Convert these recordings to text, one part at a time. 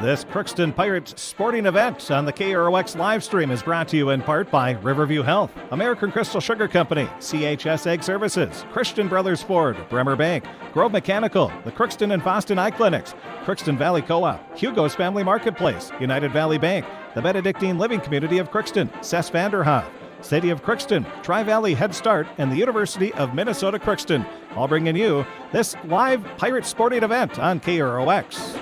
This Crookston Pirates sporting event on the KROX live stream is brought to you in part by Riverview Health, American Crystal Sugar Company, CHS Egg Services, Christian Brothers Ford, Bremer Bank, Grove Mechanical, the Crookston and Boston Eye Clinics, Crookston Valley Co-op, Hugo's Family Marketplace, United Valley Bank, the Benedictine Living Community of Crookston, Cess Vanderhoff, City of Crookston, Tri-Valley Head Start, and the University of Minnesota Crookston, all bringing you this live Pirate sporting event on KROX.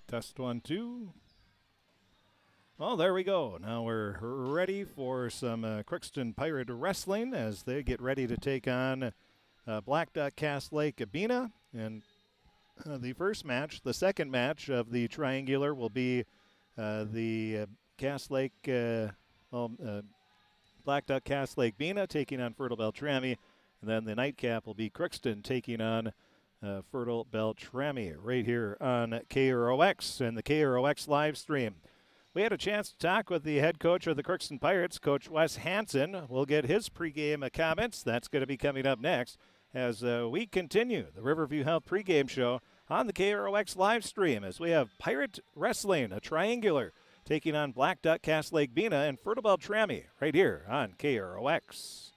Test 1, 2. Well, there we go. Now we're ready for some Crookston Pirate Wrestling as they get ready to take on Blackduck Cass Lake-Bena. And the first match, the second match of the triangular will be the Cass Lake, Blackduck Cass Lake-Bena taking on Fertile-Beltrami. And then the nightcap will be Crookston taking on Fertile-Beltrami right here on KROX and the KROX live stream. We had a chance to talk with the head coach of the Crookston Pirates, Coach Wes Hansen. We'll get his pregame comments. That's going to be coming up next as we continue the Riverview Health pregame show on the KROX live stream as we have Pirate Wrestling, a triangular, taking on Blackduck Cass Lake-Bena and Fertile-Beltrami right here on KROX.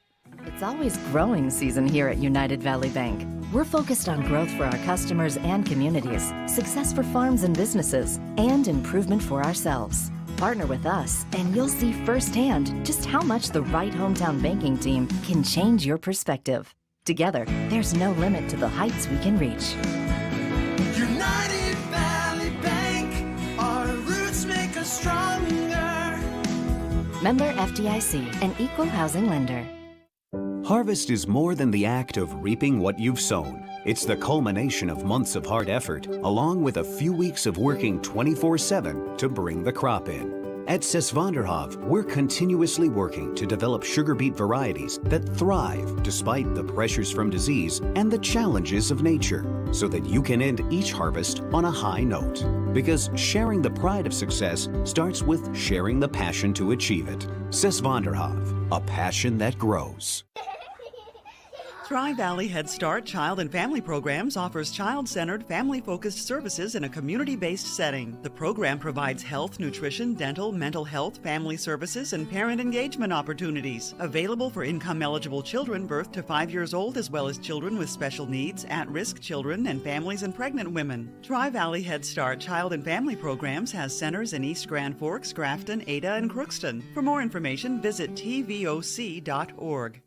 It's always growing season here at United Valley Bank. We're focused on growth for our customers and communities, success for farms and businesses, and improvement for ourselves. Partner with us, and you'll see firsthand just how much the right hometown banking team can change your perspective. Together, there's no limit to the heights we can reach. United Valley Bank, our roots make us stronger. Member FDIC, an equal housing lender. Harvest is more than the act of reaping what you've sown. It's the culmination of months of hard effort, along with a few weeks of working 24/7 to bring the crop in. At Cess Vanderhoff, we're continuously working to develop sugar beet varieties that thrive despite the pressures from disease and the challenges of nature, so that you can end each harvest on a high note. Because sharing the pride of success starts with sharing the passion to achieve it. Cess Vanderhoff, a passion that grows. Tri-Valley Head Start Child and Family Programs offers child-centered, family-focused services in a community-based setting. The program provides health, nutrition, dental, mental health, family services, and parent engagement opportunities. Available for income-eligible children birth to 5 years old, as well as children with special needs, at-risk children, and families and pregnant women. Tri-Valley Head Start Child and Family Programs has centers in East Grand Forks, Grafton, Ada, and Crookston. For more information, visit tvoc.org.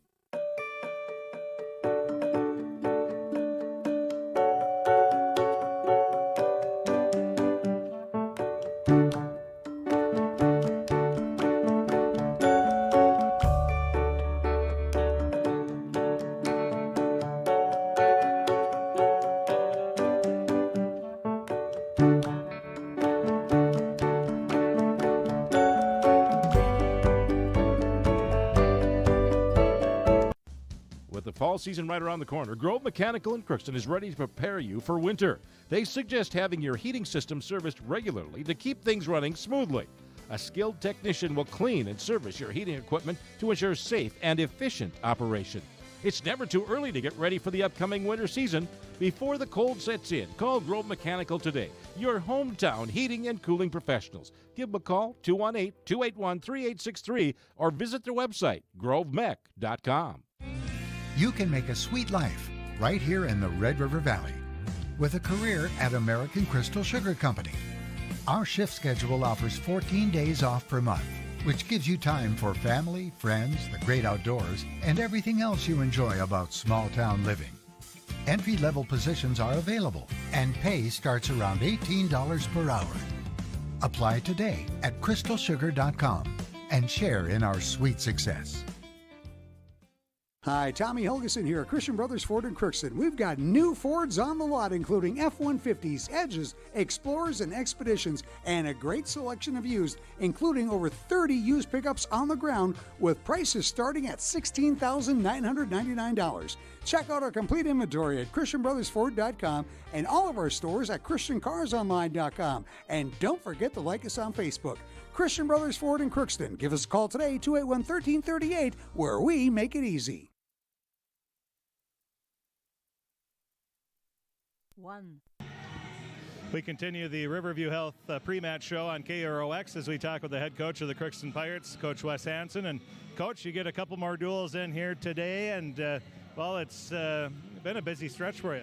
Fall season right around the corner, Grove Mechanical in Crookston is ready to prepare you for winter. They suggest having your heating system serviced regularly to keep things running smoothly. A skilled technician will clean and service your heating equipment to ensure safe and efficient operation. It's never too early to get ready for the upcoming winter season. Before the cold sets in, call Grove Mechanical today, your hometown heating and cooling professionals. Give them a call, 218-281-3863, or visit their website, grovemech.com. You can make a sweet life right here in the Red River Valley. with a career at American Crystal Sugar Company. Our shift schedule offers 14 days off per month, which gives you time for family, friends, the great outdoors, and everything else you enjoy about small-town living. Entry-level positions are available, and pay starts around $18 per hour. Apply today at crystalsugar.com and share in our sweet success. Hi, Tommy Helgeson here at Christian Brothers Ford in Crookston. We've got new Fords on the lot, including F-150s, Edges, Explorers, and Expeditions, and a great selection of used, including over 30 used pickups on the ground with prices starting at $16,999. Check out our complete inventory at ChristianBrothersFord.com and all of our stores at ChristianCarsOnline.com. And don't forget to like us on Facebook. Christian Brothers Ford in Crookston. Give us a call today, 281-1338, where we make it easy. We continue the Riverview Health pre-match show on KROX as we talk with the head coach of the Crookston Pirates, Coach Wes Hansen. And, Coach, you get a couple more duels in here today, and, well, it's been a busy stretch for you.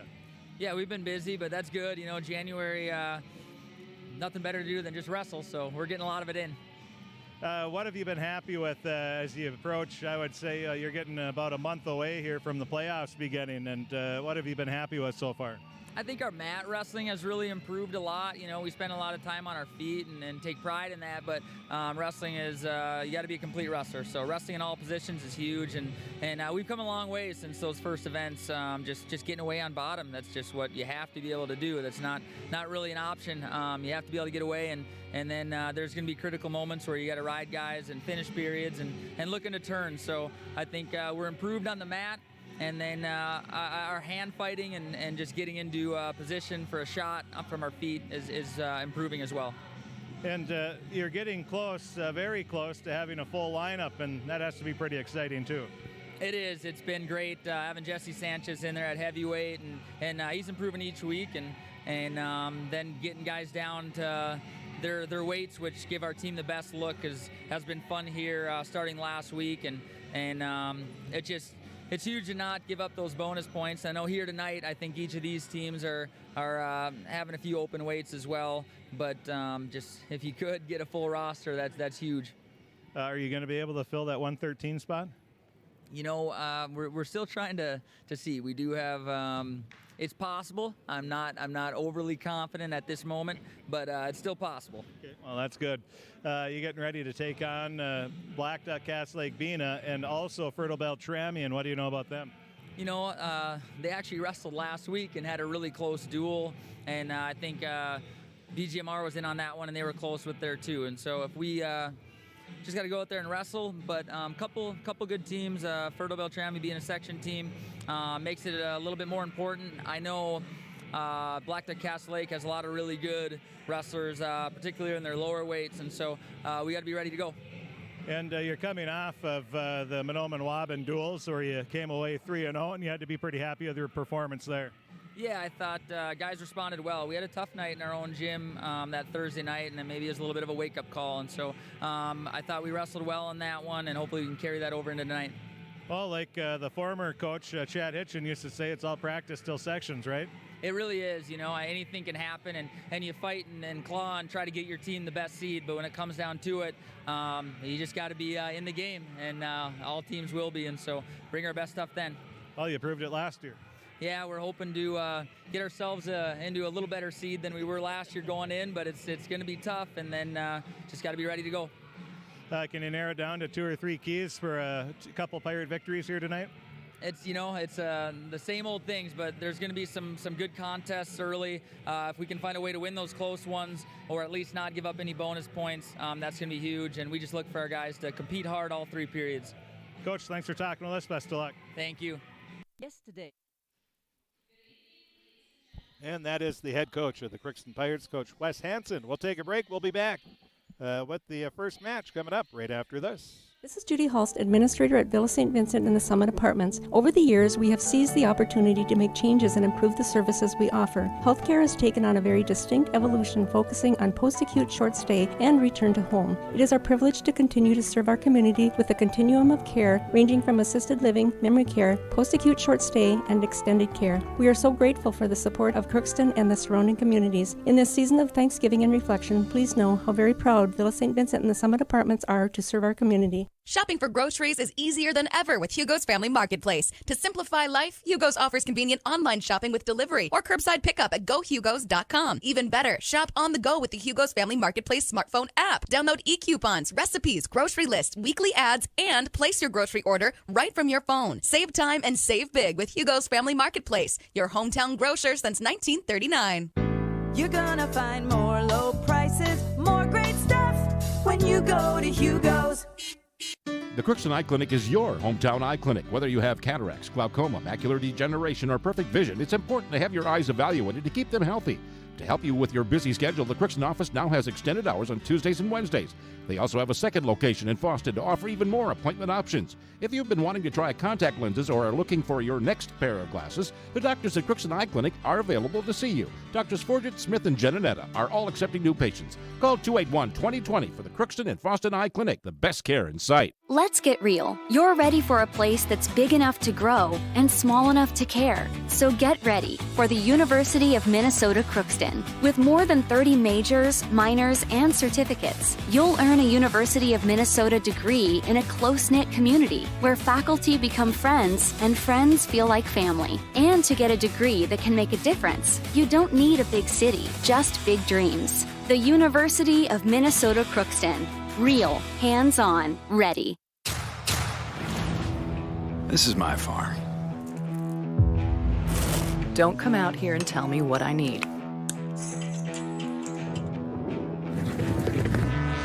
Yeah, we've been busy, but that's good. You know, January, nothing better to do than just wrestle, so we're getting a lot of it in. What have you been happy with as you approach? I would say you're getting about a month away here from the playoffs beginning, and what have you been happy with so far? I think our mat wrestling has really improved a lot. You know, we spend a lot of time on our feet and take pride in that, but wrestling is, you got to be a complete wrestler. So wrestling in all positions is huge, and we've come a long way since those first events. Just getting away on bottom, that's just what you have to be able to do. That's not really an option. You have to be able to get away, and then there's going to be critical moments where you got to ride guys and finish periods and look into turns. So I think we're improved on the mat. And then our hand fighting and just getting into position for a shot up from our feet is improving as well. And you're getting close, very close to having a full lineup, and that has to be pretty exciting too. It is. It's been great having Jesse Sanchez in there at heavyweight, and he's improving each week, and then getting guys down to their weights, which give our team the best look, has been fun here starting last week, and it's huge to not give up those bonus points. I know here tonight, I think each of these teams are having a few open weights as well. But just if you could get a full roster, that's huge. Are you going to be able to fill that 113 spot? You know, we're still trying to see. We do have. It's possible. I'm not overly confident at this moment, but it's still possible. Okay. Well, that's good. You're getting ready to take on Blackduck, Lake-Bena, and also Fertile-Beltrami, and what do you know about them? You know, they actually wrestled last week and had a really close duel, and I think BGMR was in on that one, and they were close with there too. And so if we just got to go out there and wrestle, but couple good teams, Fertile-Beltrami being a section team, makes it a little bit more important. I know Blackduck Cass Lake has a lot of really good wrestlers, particularly in their lower weights, and so we got to be ready to go. And you're coming off of the Mahnomen-Waban duels where you came away 3-0, and you had to be pretty happy with your performance there. Yeah, I thought guys responded well. We had a tough night in our own gym that Thursday night, and then maybe it was a little bit of a wake-up call. And so I thought we wrestled well on that one, and hopefully we can carry that over into tonight. Well, like the former coach, Chad Hitchin, used to say, it's all practice till sections, right? It really is. You know, anything can happen, and you fight and claw and try to get your team the best seed. But when it comes down to it, you just got to be in the game, and all teams will be. And so bring our best stuff then. Well, you proved it last year. Yeah, we're hoping to get ourselves into a little better seed than we were last year going in, but it's going to be tough, and then just got to be ready to go. Can you narrow it down to 2 or 3 keys for a couple Pirate victories here tonight? It's the same old things, but there's going to be some good contests early. If we can find a way to win those close ones, or at least not give up any bonus points, that's going to be huge. And we just look for our guys to compete hard all 3 periods. Coach, thanks for talking with us. Best of luck. Thank you. Yesterday. And that is the head coach of the Crookston Pirates, Coach Wes Hansen. We'll take a break. We'll be back with the first match coming up right after this. This is Judy Hulst, Administrator at Villa St. Vincent in the Summit Apartments. Over the years, we have seized the opportunity to make changes and improve the services we offer. Healthcare has taken on a very distinct evolution, focusing on post-acute short stay and return to home. It is our privilege to continue to serve our community with a continuum of care ranging from assisted living, memory care, post-acute short stay, and extended care. We are so grateful for the support of Crookston and the surrounding communities. In this season of Thanksgiving and reflection, please know how very proud Villa St. Vincent and the Summit Apartments are to serve our community. Shopping for groceries is easier than ever with Hugo's Family Marketplace. To simplify life, Hugo's offers convenient online shopping with delivery or curbside pickup at gohugos.com. Even better, shop on the go with the Hugo's Family Marketplace smartphone app. Download e-coupons, recipes, grocery lists, weekly ads, and place your grocery order right from your phone. Save time and save big with Hugo's Family Marketplace, your hometown grocer since 1939. You're gonna find more low prices, more great stuff when you go to Hugo's. The Crookston Eye Clinic is your hometown eye clinic. Whether you have cataracts, glaucoma, macular degeneration, or perfect vision, it's important to have your eyes evaluated to keep them healthy. To help you with your busy schedule, the Crookston office now has extended hours on Tuesdays and Wednesdays. They also have a second location in Fawston to offer even more appointment options. If you've been wanting to try contact lenses or are looking for your next pair of glasses, the doctors at Crookston Eye Clinic are available to see you. Doctors Forget, Smith, and Jananetta are all accepting new patients. Call 281-2020 for the Crookston and Fawston Eye Clinic, the best care in sight. Let's get real. You're ready for a place that's big enough to grow and small enough to care. So get ready for the University of Minnesota Crookston. With more than 30 majors, minors, and certificates, you'll earn a University of Minnesota degree in a close-knit community where faculty become friends and friends feel like family. And to get a degree that can make a difference, you don't need a big city, just big dreams. The University of Minnesota Crookston. Real, hands-on, ready. This is my farm. Don't come out here and tell me what I need.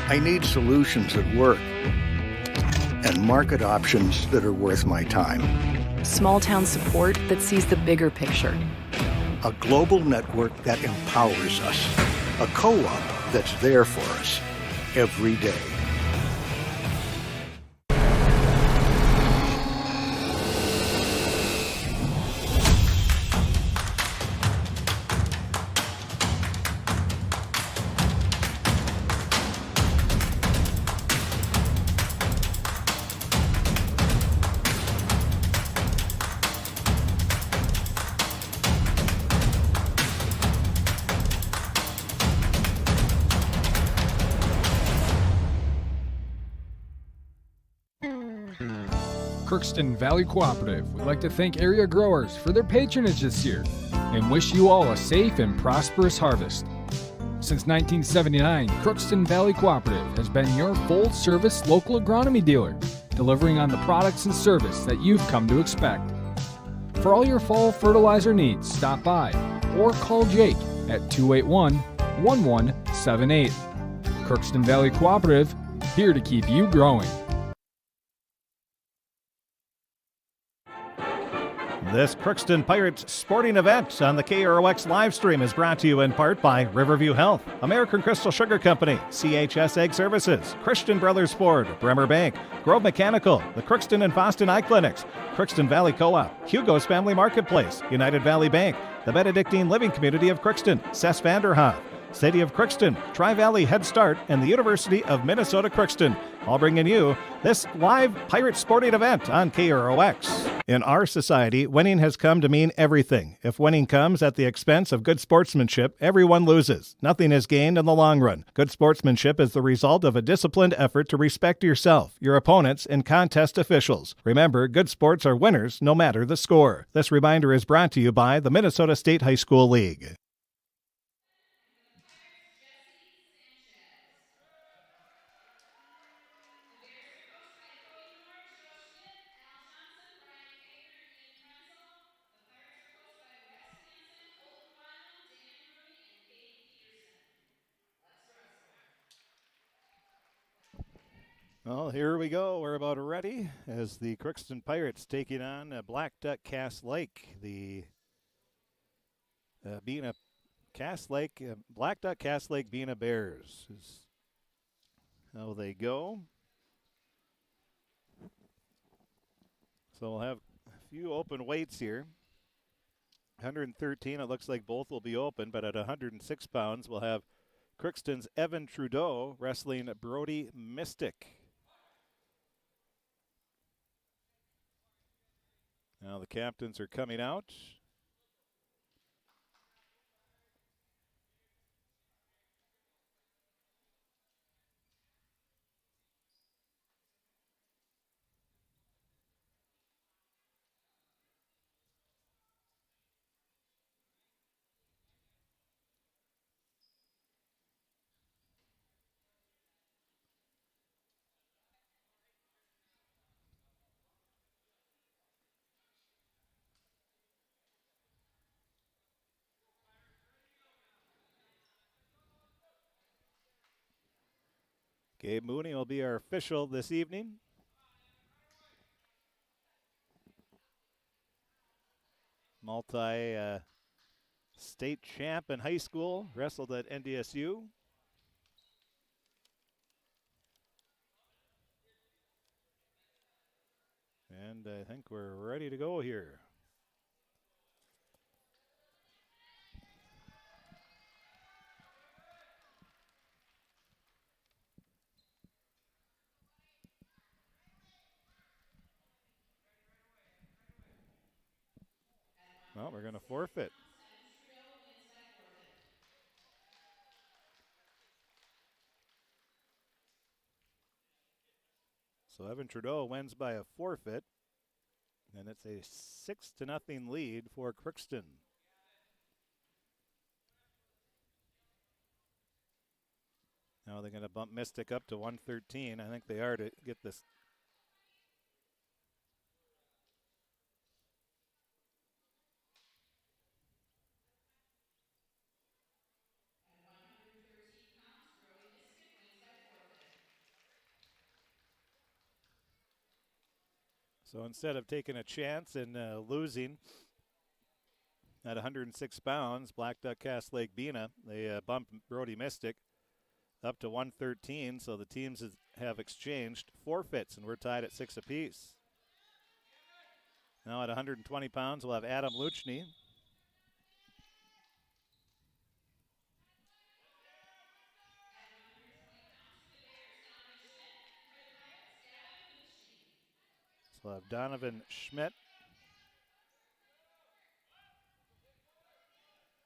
I need solutions that work and market options that are worth my time. Small town support that sees the bigger picture. A global network that empowers us. A co-op that's there for us every day. Crookston Valley Cooperative would like to thank area growers for their patronage this year and wish you all a safe and prosperous harvest. Since 1979, Crookston Valley Cooperative has been your full-service local agronomy dealer, delivering on the products and service that you've come to expect. For all your fall fertilizer needs, stop by or call Jake at 281-1178. Crookston Valley Cooperative, here to keep you growing. This Crookston Pirates sporting event on the KROX live stream is brought to you in part by Riverview Health, American Crystal Sugar Company, CHS Egg Services, Christian Brothers Ford, Bremer Bank, Grove Mechanical, the Crookston and Fawston Eye Clinics, Crookston Valley Co-op, Hugo's Family Marketplace, United Valley Bank, the Benedictine Living Community of Crookston, Cess Vanderhoff, City of Crookston, Tri-Valley Head Start, and the University of Minnesota Crookston, all bringing you this live pirate sporting event on KROX. In our society, winning has come to mean everything. If winning comes at the expense of good sportsmanship, everyone loses. Nothing is gained in the long run. Good sportsmanship is the result of a disciplined effort to respect yourself, your opponents, and contest officials. Remember, good sports are winners no matter the score. This reminder is brought to you by the Minnesota State High School League. Well, here we go. We're about ready as the Crookston Pirates taking on Blackduck Cass Lake. The Bena Cass Lake, Blackduck Cass Lake Bena Bears is how they go. So we'll have a few open weights here. 113, it looks like both will be open, but at 106 pounds, we'll have Crookston's Evan Trudeau wrestling Brody Mystic. Now the captains are coming out. Gabe Mooney will be our official this evening. Multi-state champ in high school, wrestled at NDSU. And I think we're ready to go here. Well, we're going to forfeit. So Evan Trudeau wins by a forfeit, and it's a 6-0 lead for Crookston. Now they're going to bump Mystic up to 113. I think they are to get this. So instead of taking a chance and losing at 106 pounds, Blackduck cast Lake-Bena, they bump Brody Mystic up to 113. So the teams have exchanged forfeits, and we're tied at 6 apiece. Now at 120 pounds, we'll have Adam Luchny. So we'll have Donovan Schmidt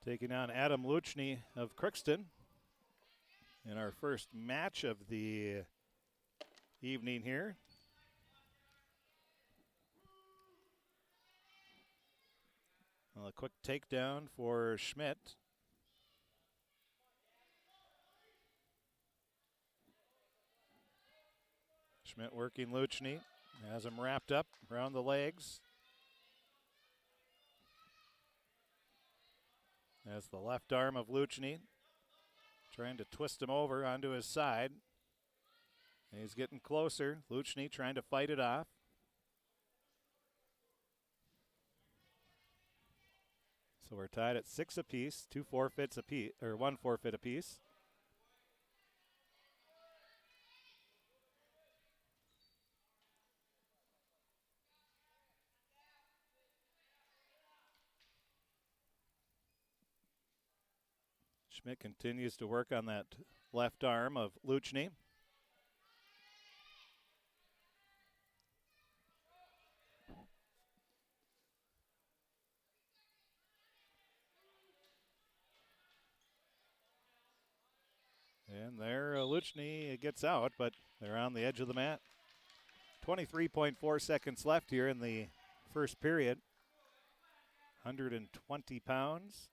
taking on Adam Luchny of Crookston in our first match of the evening here. Well, a quick takedown for Schmidt. Schmidt working Luchny. Has him wrapped up around the legs. As the left arm of Luchny trying to twist him over onto his side. And he's getting closer. Luchny trying to fight it off. So we're tied at 6 apiece, 2 forfeits apiece, or 1 forfeit apiece. Schmidt continues to work on that left arm of Luchny. And there Luchny gets out, but they're on the edge of the mat. 23.4 seconds left here in the first period. 120 pounds.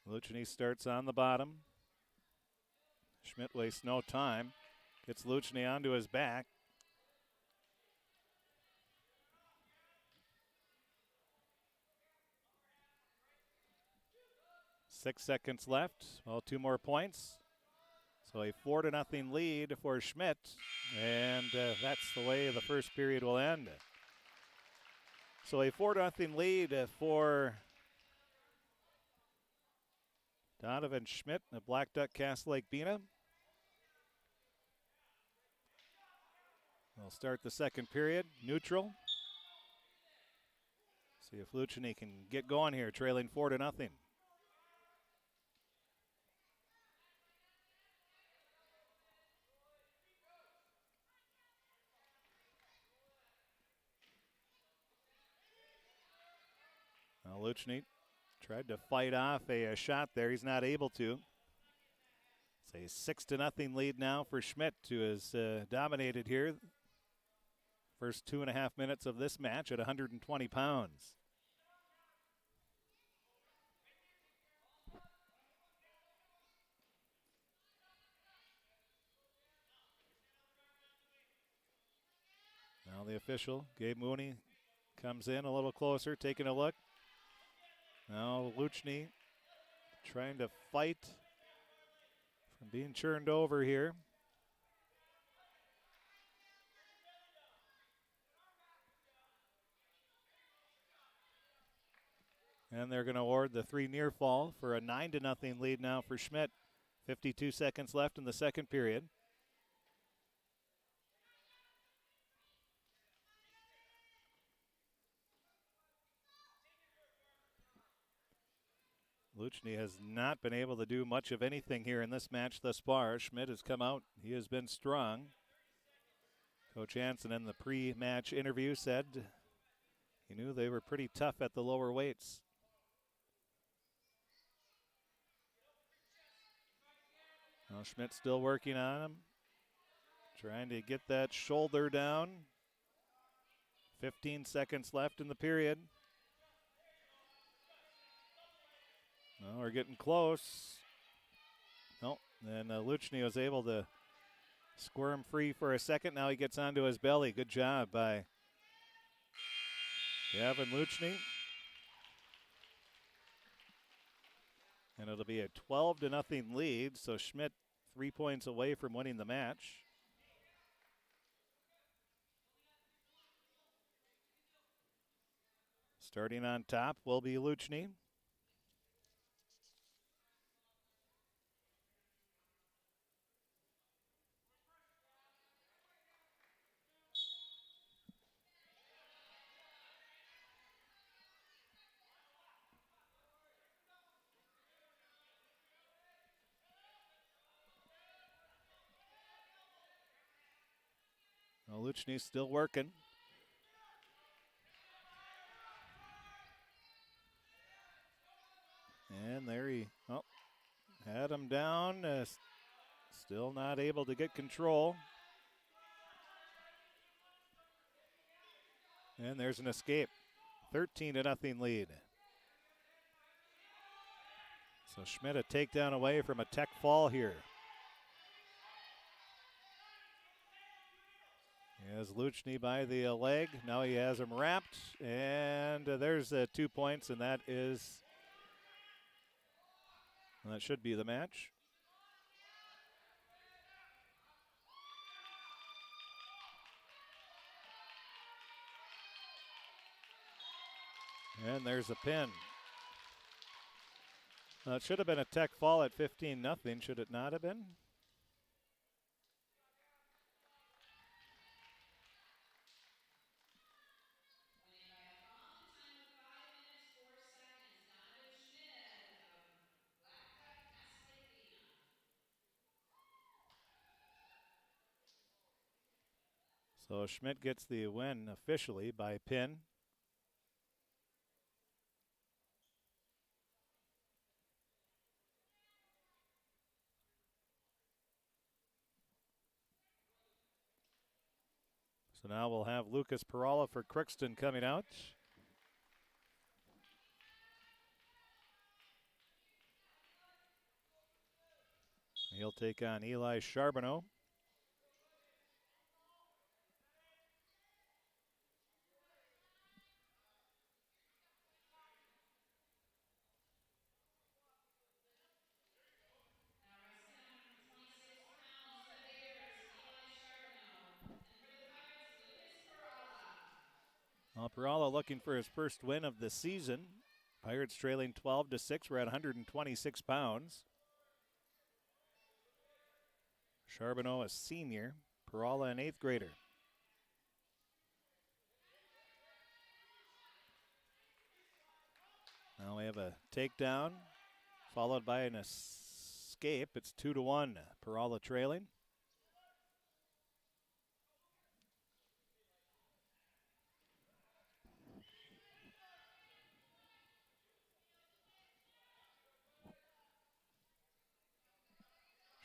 Luchny starts on the bottom. Schmidt wastes no time. Gets Luchny onto his back. Six seconds left. Well, 2 more points. So a 4-0 lead for Schmidt. And that's the way the first period will end. So a 4-0 lead for Donovan Schmidt of Blackduck cast Lake-Bena. They'll start the second period, neutral. See if Luchny can get going here, trailing 4-0. Now Luchny tried to fight off a shot there. He's not able to. It's a 6-0 lead now for Schmidt, who has dominated here. First 2.5 minutes of this match at 120 pounds. Now the official, Gabe Mooney, comes in a little closer, taking a look. Now Luchny trying to fight from being churned over here. And they're going to award the 3 near fall for a 9-0 lead now for Schmidt. 52 seconds left in the second period. Luchny has not been able to do much of anything here in this match thus far. Schmidt has come out. He has been strong. Coach Hansen in the pre-match interview said he knew they were pretty tough at the lower weights. Well, Schmidt's still working on him. Trying to get that shoulder down. 15 seconds left in the period. Well, we're getting close. Oh, and Luchny was able to squirm free for a second. Now he gets onto his belly. Good job by Gavin Luchny. And it'll be a 12-0 lead, so Schmidt 3 points away from winning the match. Starting on top will be Luchny. Well, Luchny's still working. And there he had him down. Still not able to get control. And there's an escape. 13-0 lead. So Schmidt a takedown away from a tech fall here. He has Luchny by the leg. Now he has him wrapped. And there's 2 points, and that should be the match. And there's a pin. It should have been a tech fall at 15-0. Should it not have been? So Schmidt gets the win officially by pin. So now we'll have Lucas Perala for Crookston coming out. He'll take on Eli Charbonneau. Well, Perala looking for his first win of the season. Pirates trailing 12-6. We're at 126 pounds. Charbonneau, a senior. Perala, an 8th grader. Now we have a takedown followed by an escape. It's 2-1. Perala trailing.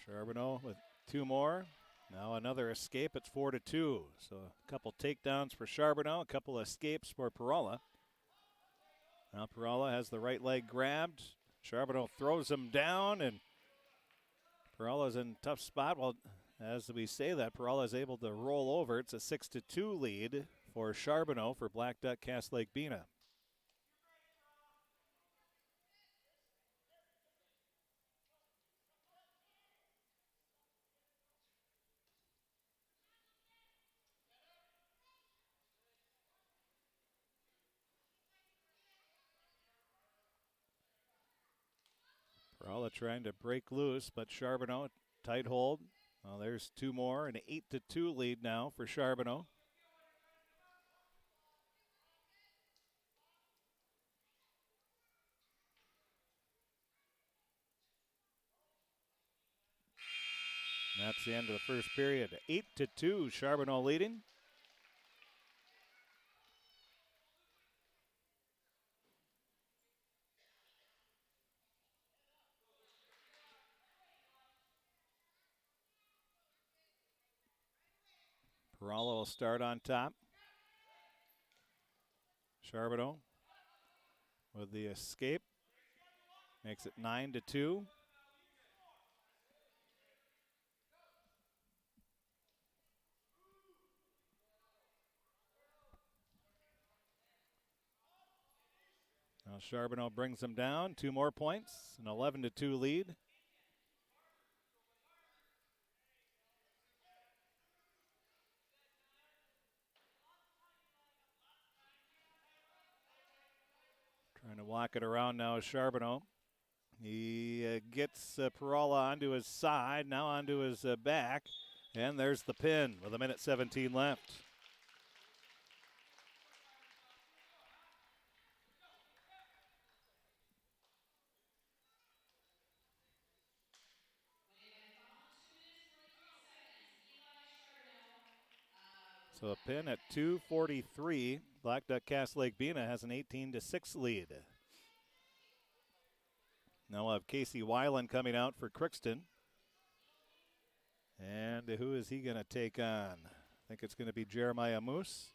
Charbonneau with 2 more. Now another escape. It's 4-2. So a couple takedowns for Charbonneau, a couple escapes for Perala. Now Perala has the right leg grabbed. Charbonneau throws him down, and Perala's in a tough spot. Well, as we say that, Perala is able to roll over. It's a 6-2 lead for Charbonneau for Blackduck Cass Lake-Bena. Perala trying to break loose, but Charbonneau, tight hold. Well, there's 2 more, an 8-2 lead now for Charbonneau. And that's the end of the first period. 8-2, Charbonneau leading. Perala will start on top. Charbonneau with the escape makes it 9-2. Now Charbonneau brings them down. 2 more points, an 11-2 lead. Trying to walk it around now is Charbonneau. He gets Perala onto his side, now onto his back, and there's the pin with 1:17 left. So a pin at 2:43. Blackduck Cass Lake-Bena has an 18-6 lead. Now we'll have Casey Weiland coming out for Crookston. And who is he going to take on? I think it's going to be Jeremiah Moose.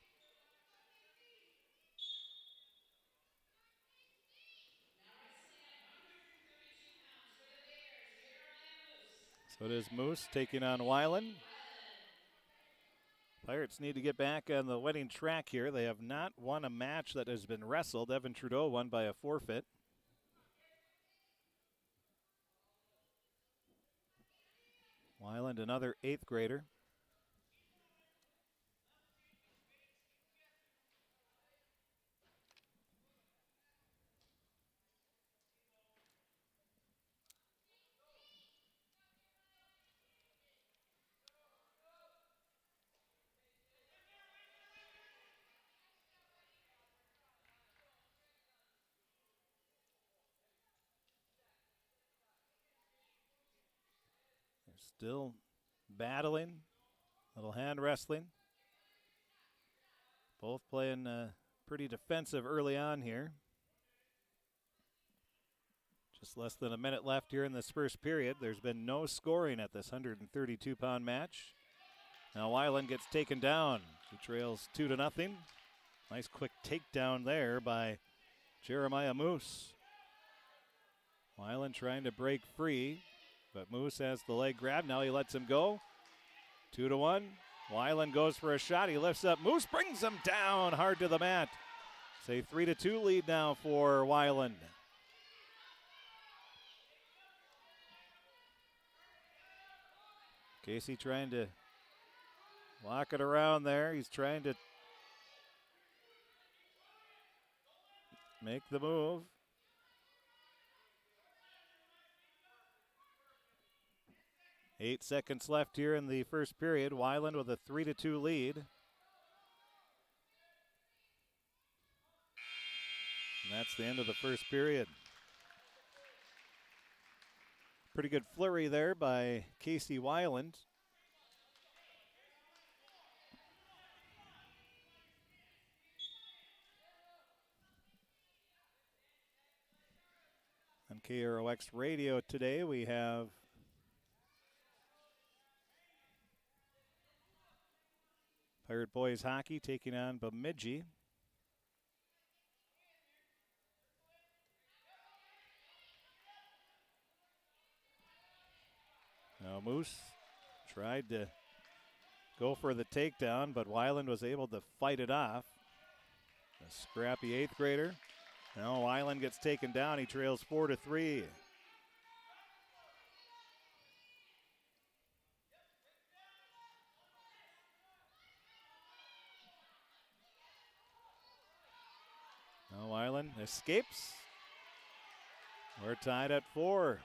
So it is Moose taking on Weiland. Pirates need to get back on the winning track here. They have not won a match that has been wrestled. Evan Trudeau won by a forfeit. Weiland, another 8th grader. They're still battling, little hand wrestling. Both playing pretty defensive early on here. Just less than a minute left here in this first period. There's been no scoring at this 132-pound match. Now Weiland gets taken down. He trails 2-0. Nice quick takedown there by Jeremiah Moose. Weiland trying to break free. But Moose has the leg grab. Now he lets him go. 2-1. Weiland goes for a shot. He lifts up. Moose brings him down hard to the mat. It's a 3-2 lead now for Weiland. Casey trying to walk it around there. He's trying to make the move. Eight seconds left here in the first period. Weiland with a 3-2 lead. And that's the end of the first period. Pretty good flurry there by Casey Weiland. On KROX Radio today, we have Pirate Boys Hockey taking on Bemidji. Now Moose tried to go for the takedown, but Weiland was able to fight it off. A scrappy 8th grader. Now Weiland gets taken down. He trails 4-3. Now Weiland escapes. We're tied at 4.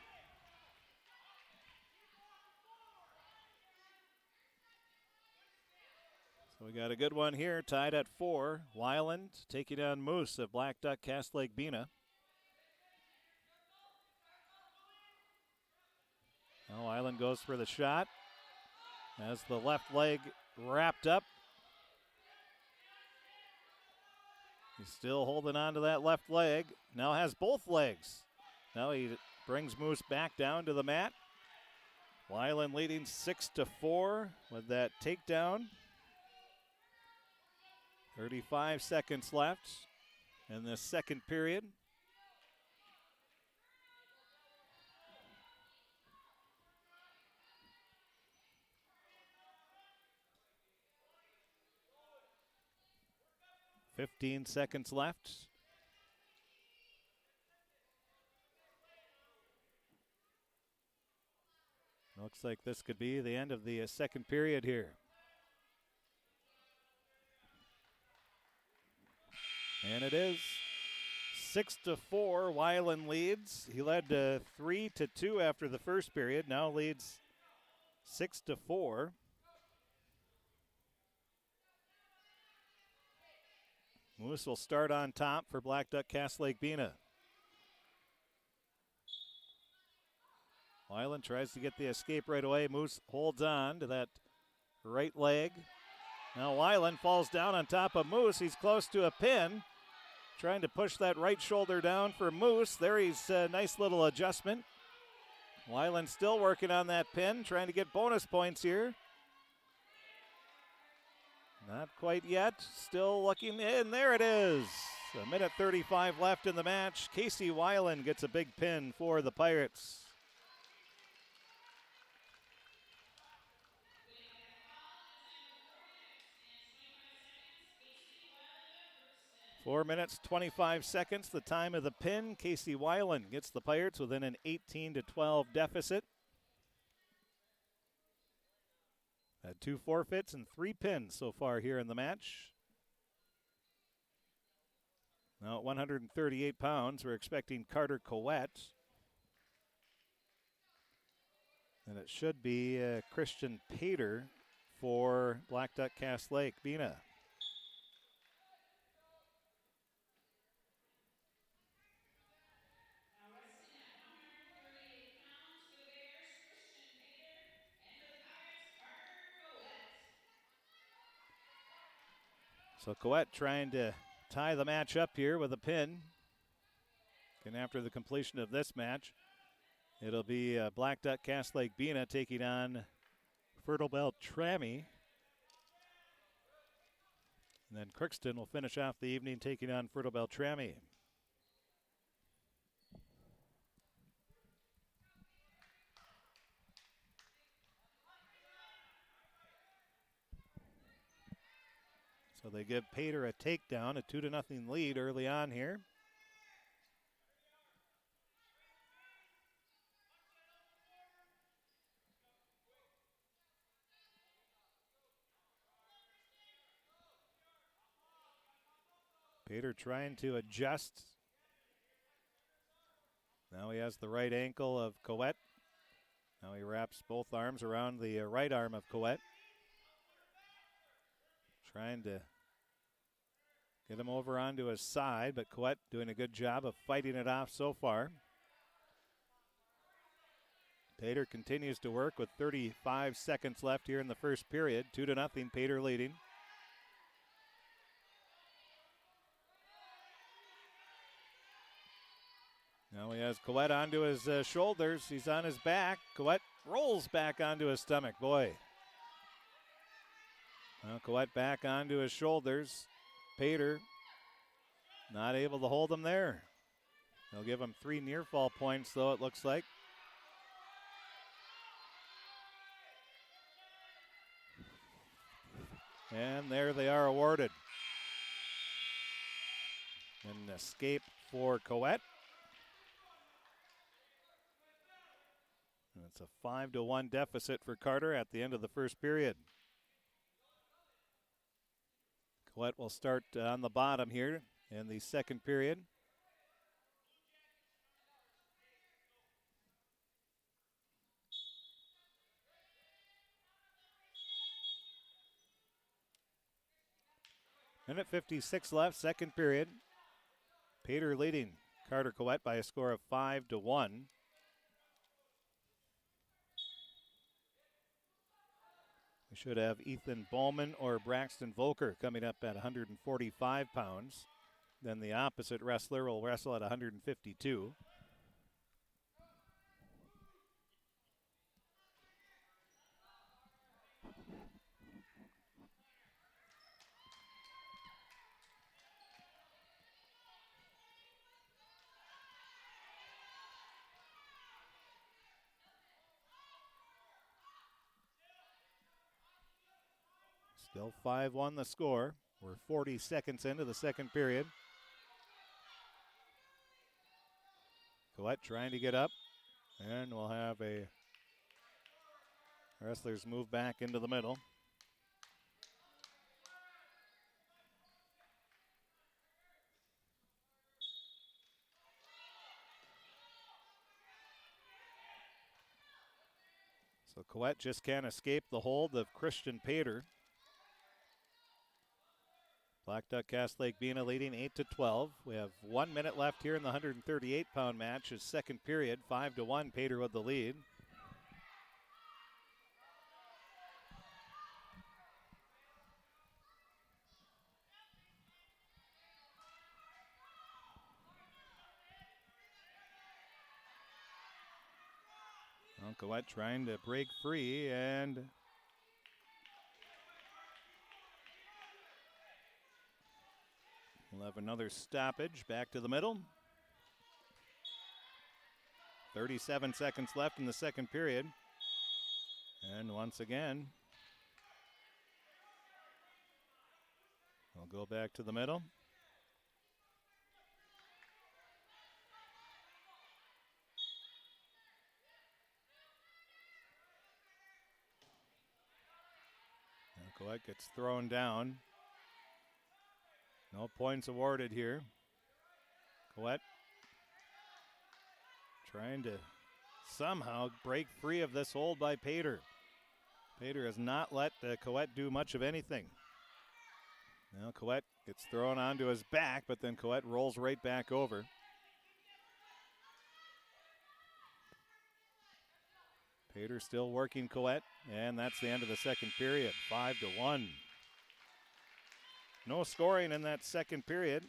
So we got a good one here, tied at 4. Weiland taking on Moose of Blackduck Cass Lake-Bena. Now Weiland goes for the shot. Has the left leg wrapped up. He's still holding on to that left leg. Now has both legs. Now he brings Moose back down to the mat. Weiland leading 6-4 with that takedown. 35 seconds left in the second period. $15 seconds left. Looks like this could be the end of the second period here. And it is 6-4. Weiland leads. He led 3-2 after the first period. Now leads 6-4. Moose will start on top for Blackduck Cass Lake-Bena. Weiland tries to get the escape right away. Moose holds on to that right leg. Now Weiland falls down on top of Moose. He's close to a pin. Trying to push that right shoulder down for Moose. There he's a nice little adjustment. Weiland still working on that pin, trying to get bonus points here. Not quite yet. Still looking in. There it is. 1:35 left in the match. Casey Weiland gets a big pin for the Pirates. Four minutes, 25 seconds, the time of the pin. Casey Weiland gets the Pirates within an 18-12 deficit. Had 2 forfeits and 3 pins so far here in the match. Now at 138 pounds, we're expecting Carter Coette. And it should be Christian Pater for Blackduck Cass Lake-Bena. So Coette trying to tie the match up here with a pin. And after the completion of this match, it'll be Blackduck Cass Lake-Bena taking on Fertile-Beltrami. And then Crookston will finish off the evening taking on Fertile-Beltrami. So they give Pater a takedown, a 2-0 lead early on here. Pater trying to adjust. Now he has the right ankle of Coette. Now he wraps both arms around the right arm of Coette. Trying to Get him over onto his side, but Coet doing a good job of fighting it off so far. Pater continues to work with 35 seconds left here in the first period. 2-0, Pater leading. Now he has Coet onto his shoulders. He's on his back. Coet rolls back onto his stomach. Boy. Now Coet back onto his shoulders. Pater not able to hold him there. They'll give him 3 near fall points, though, it looks like. And there they are awarded. An escape for Coet. And it's a 5-1 deficit for Carter at the end of the first period. Coet will start on the bottom here in the second period. Minute 56 left, second period. Pater leading Carter Coet by a score of 5-1. We should have Ethan Bowman or Braxton Volker coming up at 145 pounds. Then the opposite wrestler will wrestle at 152. Still 5-1 the score. We're 40 seconds into the second period. Coet trying to get up. And we'll have a wrestlers move back into the middle. So Coet just can't escape the hold of Christian Pater. Blackduck cast Lake-Bena leading 8-12. We have 1 minute left here in the 138-pound match. His second period, 5-1, Pater with the lead. Well, Coet trying to break free, and we'll have another stoppage back to the middle. 37 seconds left in the second period. And once again, we'll go back to the middle. And Coet gets thrown down. No points awarded here. Coet trying to somehow break free of this hold by Pater. Pater has not let Coet do much of anything. Now Coet gets thrown onto his back, but then Coet rolls right back over. Pater still working Coet, and that's the end of the second period, 5-1. No scoring in that second period.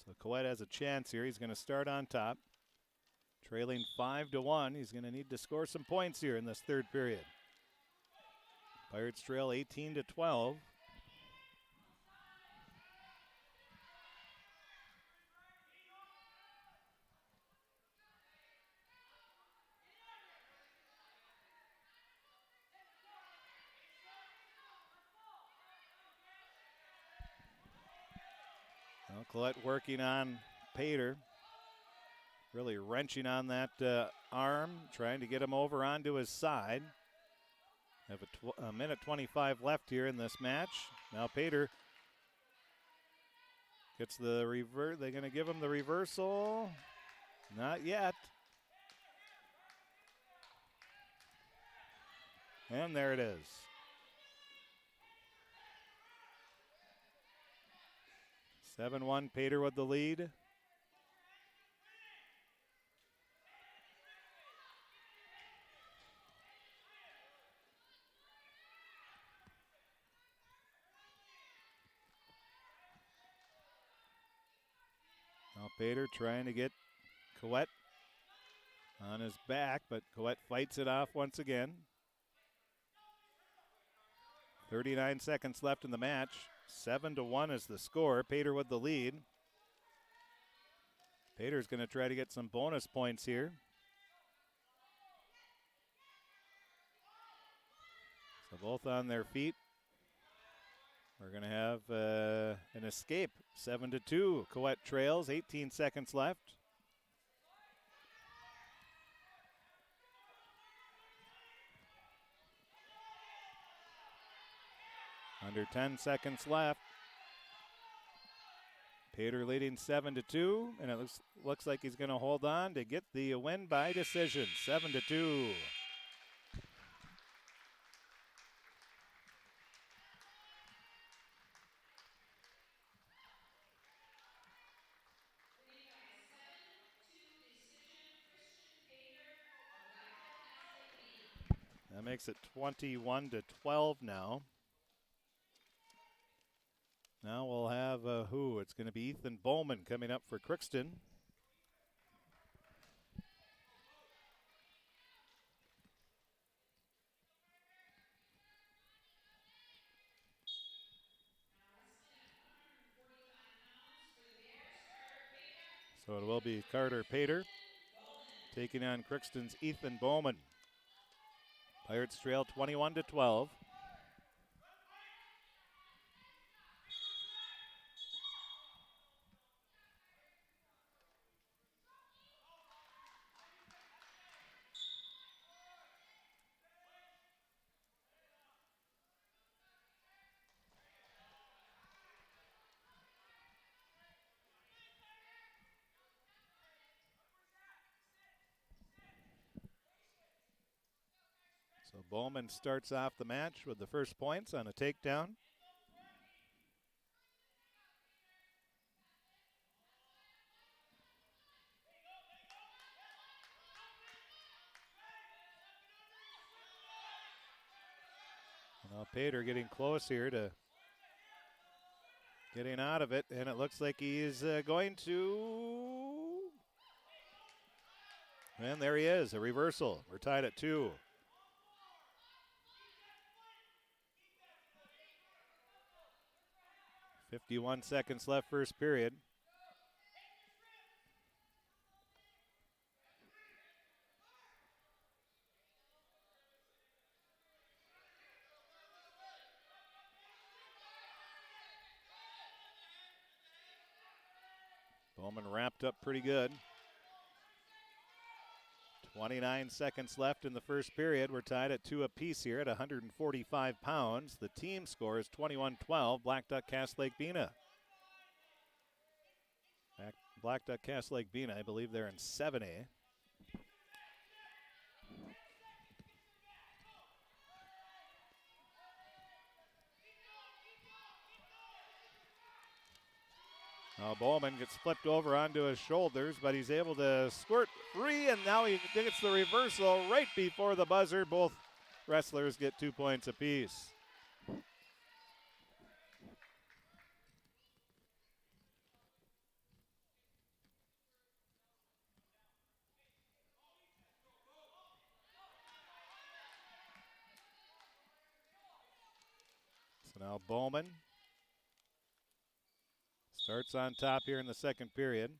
So Coet has a chance here. He's going to start on top. Trailing 5-1. He's going to need to score some points here in this third period. Pirates trail 18-12. Well, Collette working on Pater. Really wrenching on that arm, trying to get him over onto his side. Have a minute 25 left here in this match. Now Pater Gets the revert. They're going to give him the reversal. Not yet. And there it is. (7-1) Pater with the lead. Now Pater trying to get Coet on his back, but Coet fights it off once again. 39 seconds left in the match. 7-1 is the score. Pater with the lead. Pater's going to try to get some bonus points here. So both on their feet. We're going to have an escape. 7-2. Coet trails. 18 seconds left. Under 10 seconds left. Pater leading 7-2, and it looks like he's going to hold on to get the win by decision. 7-2. That makes it 21-12 now. Now we'll have who? It's going to be Ethan Bowman coming up for Crookston. So it will be Carter Pater taking on Crookston's Ethan Bowman. Pirates trail 21-12. So Bowman starts off the match with the first points on a takedown. Now Pater getting close here to getting out of it, and it looks like he's going to. And there he is, a reversal. We're tied at 2. .51 seconds left first period. Bowman wrapped up pretty good. 29 seconds left in the first period. We're tied at 2 apiece here at 145 pounds. The team score is 21-12. Blackduck Cass Lake-Bena. Blackduck Cass Lake-Bena, I believe they're in 7A. Now Bowman gets flipped over onto his shoulders, but he's able to squirt free, and now he gets the reversal right before the buzzer. Both wrestlers get 2 points apiece. So now Bowman starts on top here in the second period.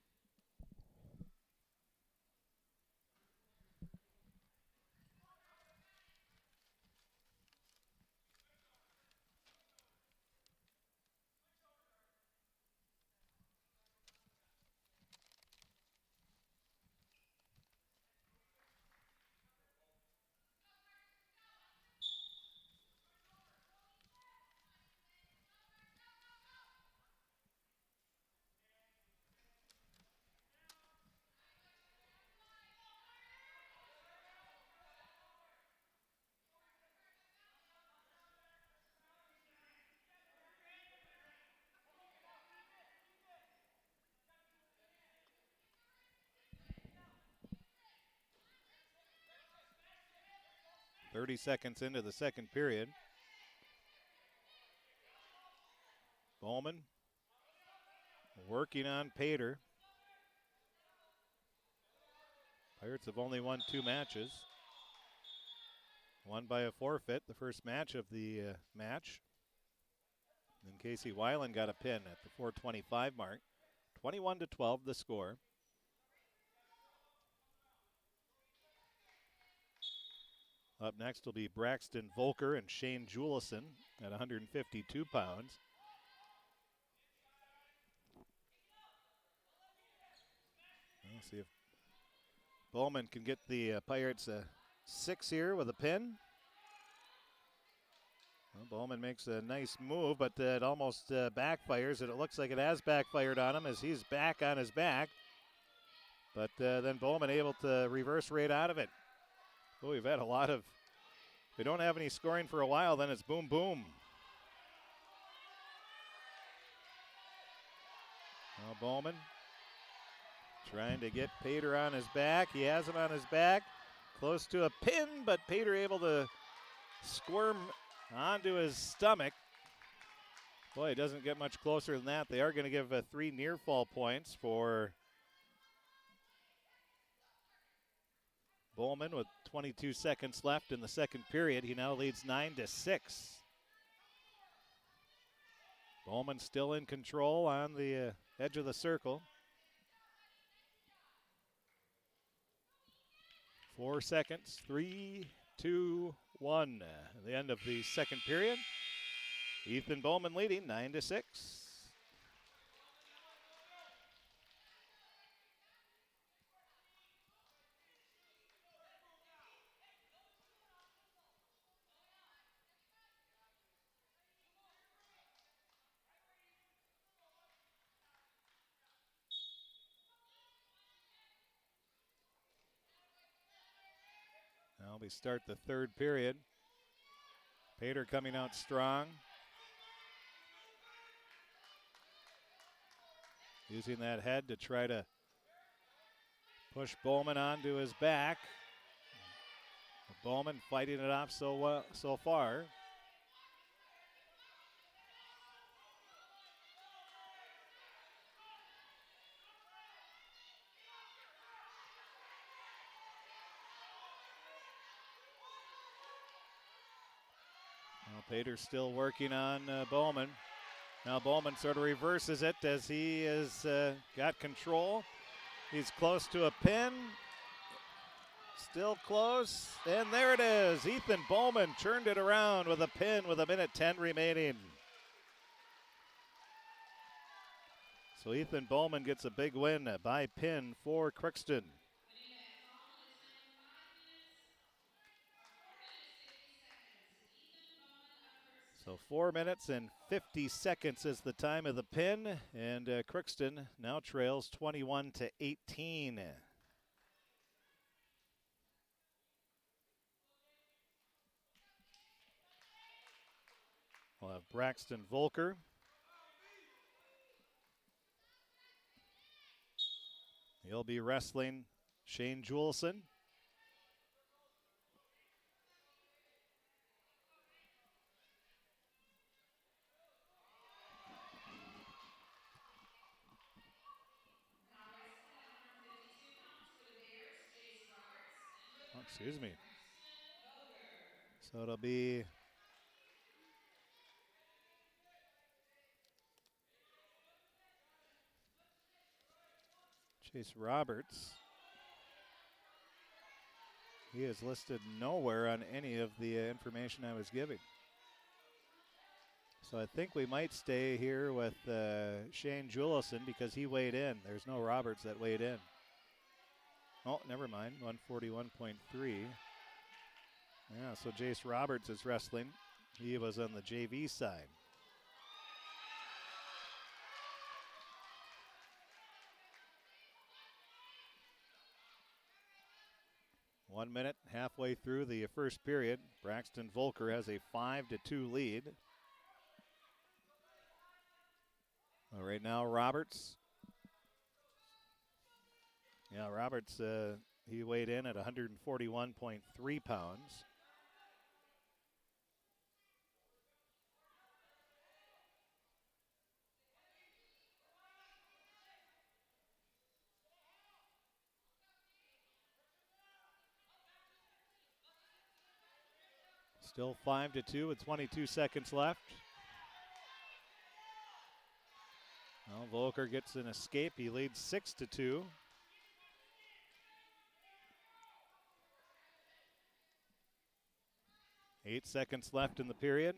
30 seconds into the second period. Bowman working on Pater. Pirates have only won 2 matches. Won by a forfeit, the first match of the match. Then Casey Weiland got a pin at the 4:25 mark. 21-12 the score. Up next will be Braxton Volker and Shane Julison at 152 pounds. We'll see if Bowman can get the Pirates a 6 here with a pin. Well, Bowman makes a nice move, but it almost backfires, and it looks like it has backfired on him as he's back on his back. But then Bowman able to reverse right out of it. Oh, we've had a lot of, we don't have any scoring for a while, then it's boom, boom. Now Bowman trying to get Pater on his back. He has him on his back, close to a pin, but Pater able to squirm onto his stomach. Boy, it doesn't get much closer than that. They are going to give 3 near fall points for Bowman with 22 seconds left in the second period. He now leads 9-6. Bowman still in control on the edge of the circle. 4 seconds, 3, 2, 1. The end of the second period. Ethan Bowman leading 9-6. Now we start the third period. Pater coming out strong. Using that head to try to push Bowman onto his back. Bowman fighting it off so far. Well, Pater's still working on Bowman. Now Bowman sort of reverses it as he has got control. He's close to a pin. Still close. And there it is. Ethan Bowman turned it around with a pin with 1:10 remaining. So Ethan Bowman gets a big win by pin for Crookston. So 4 minutes and 50 seconds is the time of the pin, and Crookston now trails 21-18. We'll have Braxton Volker. He'll be wrestling Shane Julison. Oh, excuse me. So it'll be Chase Roberts. He is listed nowhere on any of the information I was giving. So I think we might stay here with Shane Julison because he weighed in. There's no Roberts that weighed in. Oh, never mind, 141.3. Yeah, so Jace Roberts is wrestling. He was on the JV side. One minute, halfway through the first period. Braxton Volker has a 5-2 lead. Well, right now, Roberts. Yeah, Roberts, he weighed in at 141.3 pounds. Still 5-2 with 22 seconds left. Well, Volker gets an escape. He leads 6-2. Eight seconds left in the period.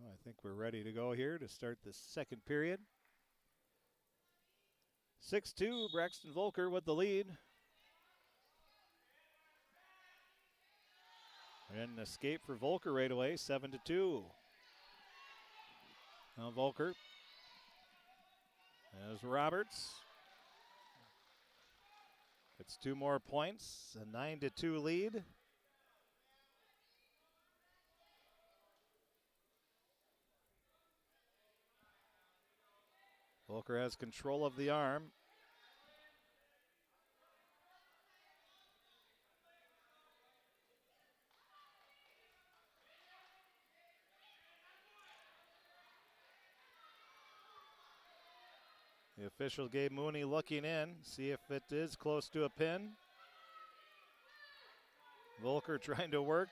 Well, I think we're ready to go here to start the second period. 6-2, Braxton Volker with the lead. And an escape for Volker right away, 7-2. Now Volker. As Roberts. It's 2 more points, a 9-2 lead. Volker has control of the arm. The official Gabe Mooney looking in, see if it is close to a pin. Volker trying to work,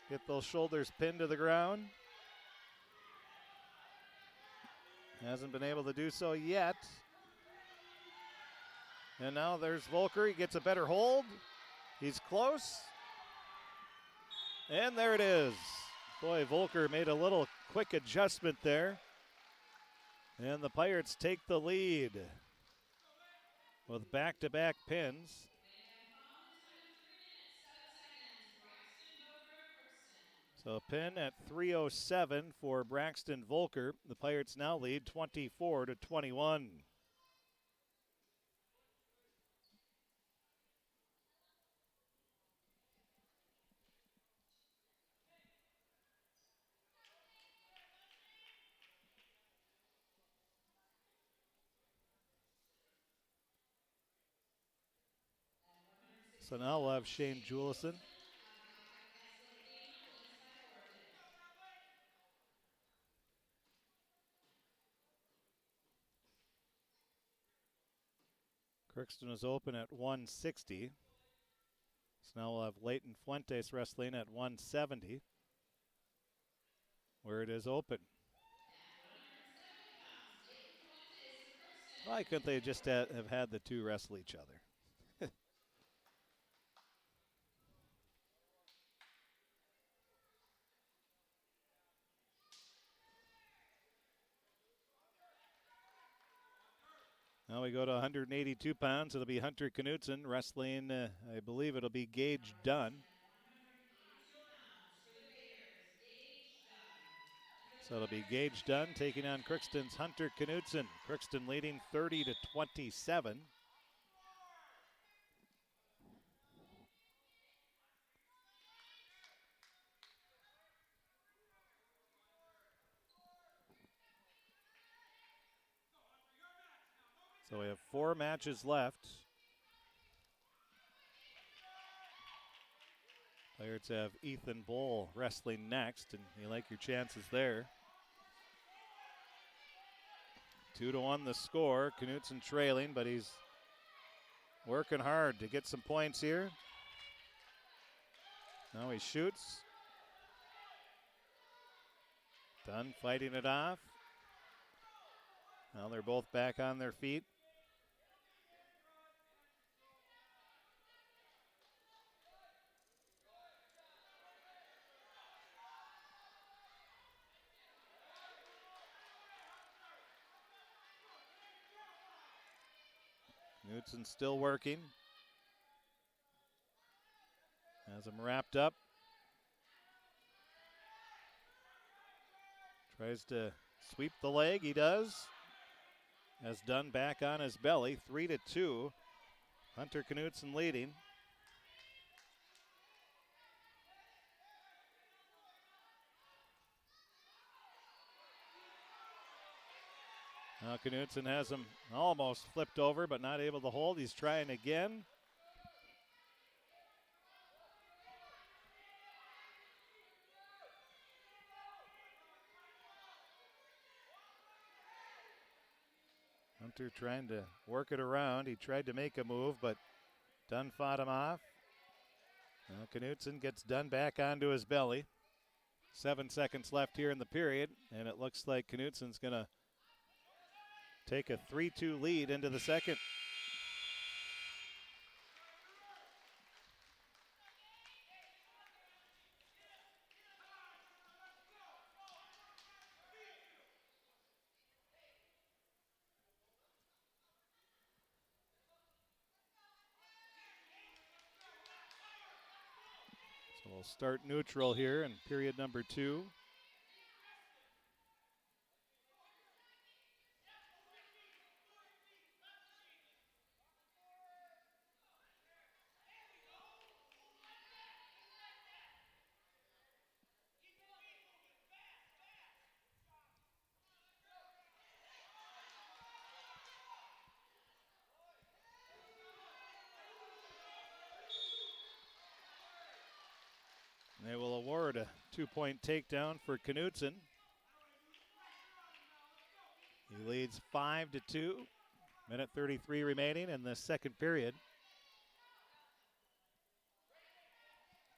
get those shoulders pinned to the ground. Hasn't been able to do so yet. And now there's Volker. He gets a better hold. He's close. And there it is. Boy, Volker made a little quick adjustment there. And the Pirates take the lead with back-to-back pins. So a pin at 3:07 for Braxton Volker. The Pirates now lead 24-21. So now we'll have Shane Julison. Crookston is open at 160. So now we'll have Leighton Fuentes wrestling at 170, where it is open. Why couldn't they just have had the two wrestle each other? Now we go to 182 pounds. It'll be Hunter Knutson wrestling. I believe it'll be Gage Dunn. So it'll be Gage Dunn taking on Crookston's Hunter Knutson. Crookston leading 30-27. So we have 4 matches left. Pirates have Ethan Bull wrestling next, and you like your chances there. 2-1 the score. Knutson trailing, but he's working hard to get some points here. Now he shoots. Dunn fighting it off. Now they're both back on their feet. Knudsen still working. Has him wrapped up. Tries to sweep the leg. He does. Has Dunn back on his belly. 3-2. Hunter Knudsen leading. Now Knudsen has him almost flipped over, but not able to hold. He's trying again. Hunter trying to work it around. He tried to make a move, but Dunn fought him off. Now Knudsen gets Dunn back onto his belly. 7 seconds left here in the period, and it looks like Knudsen's going to take a 3-2 lead into the second. So we'll start neutral here in period number 2. They will award a 2-point takedown for Knudsen. He leads 5-2. Minute 33 remaining in the second period.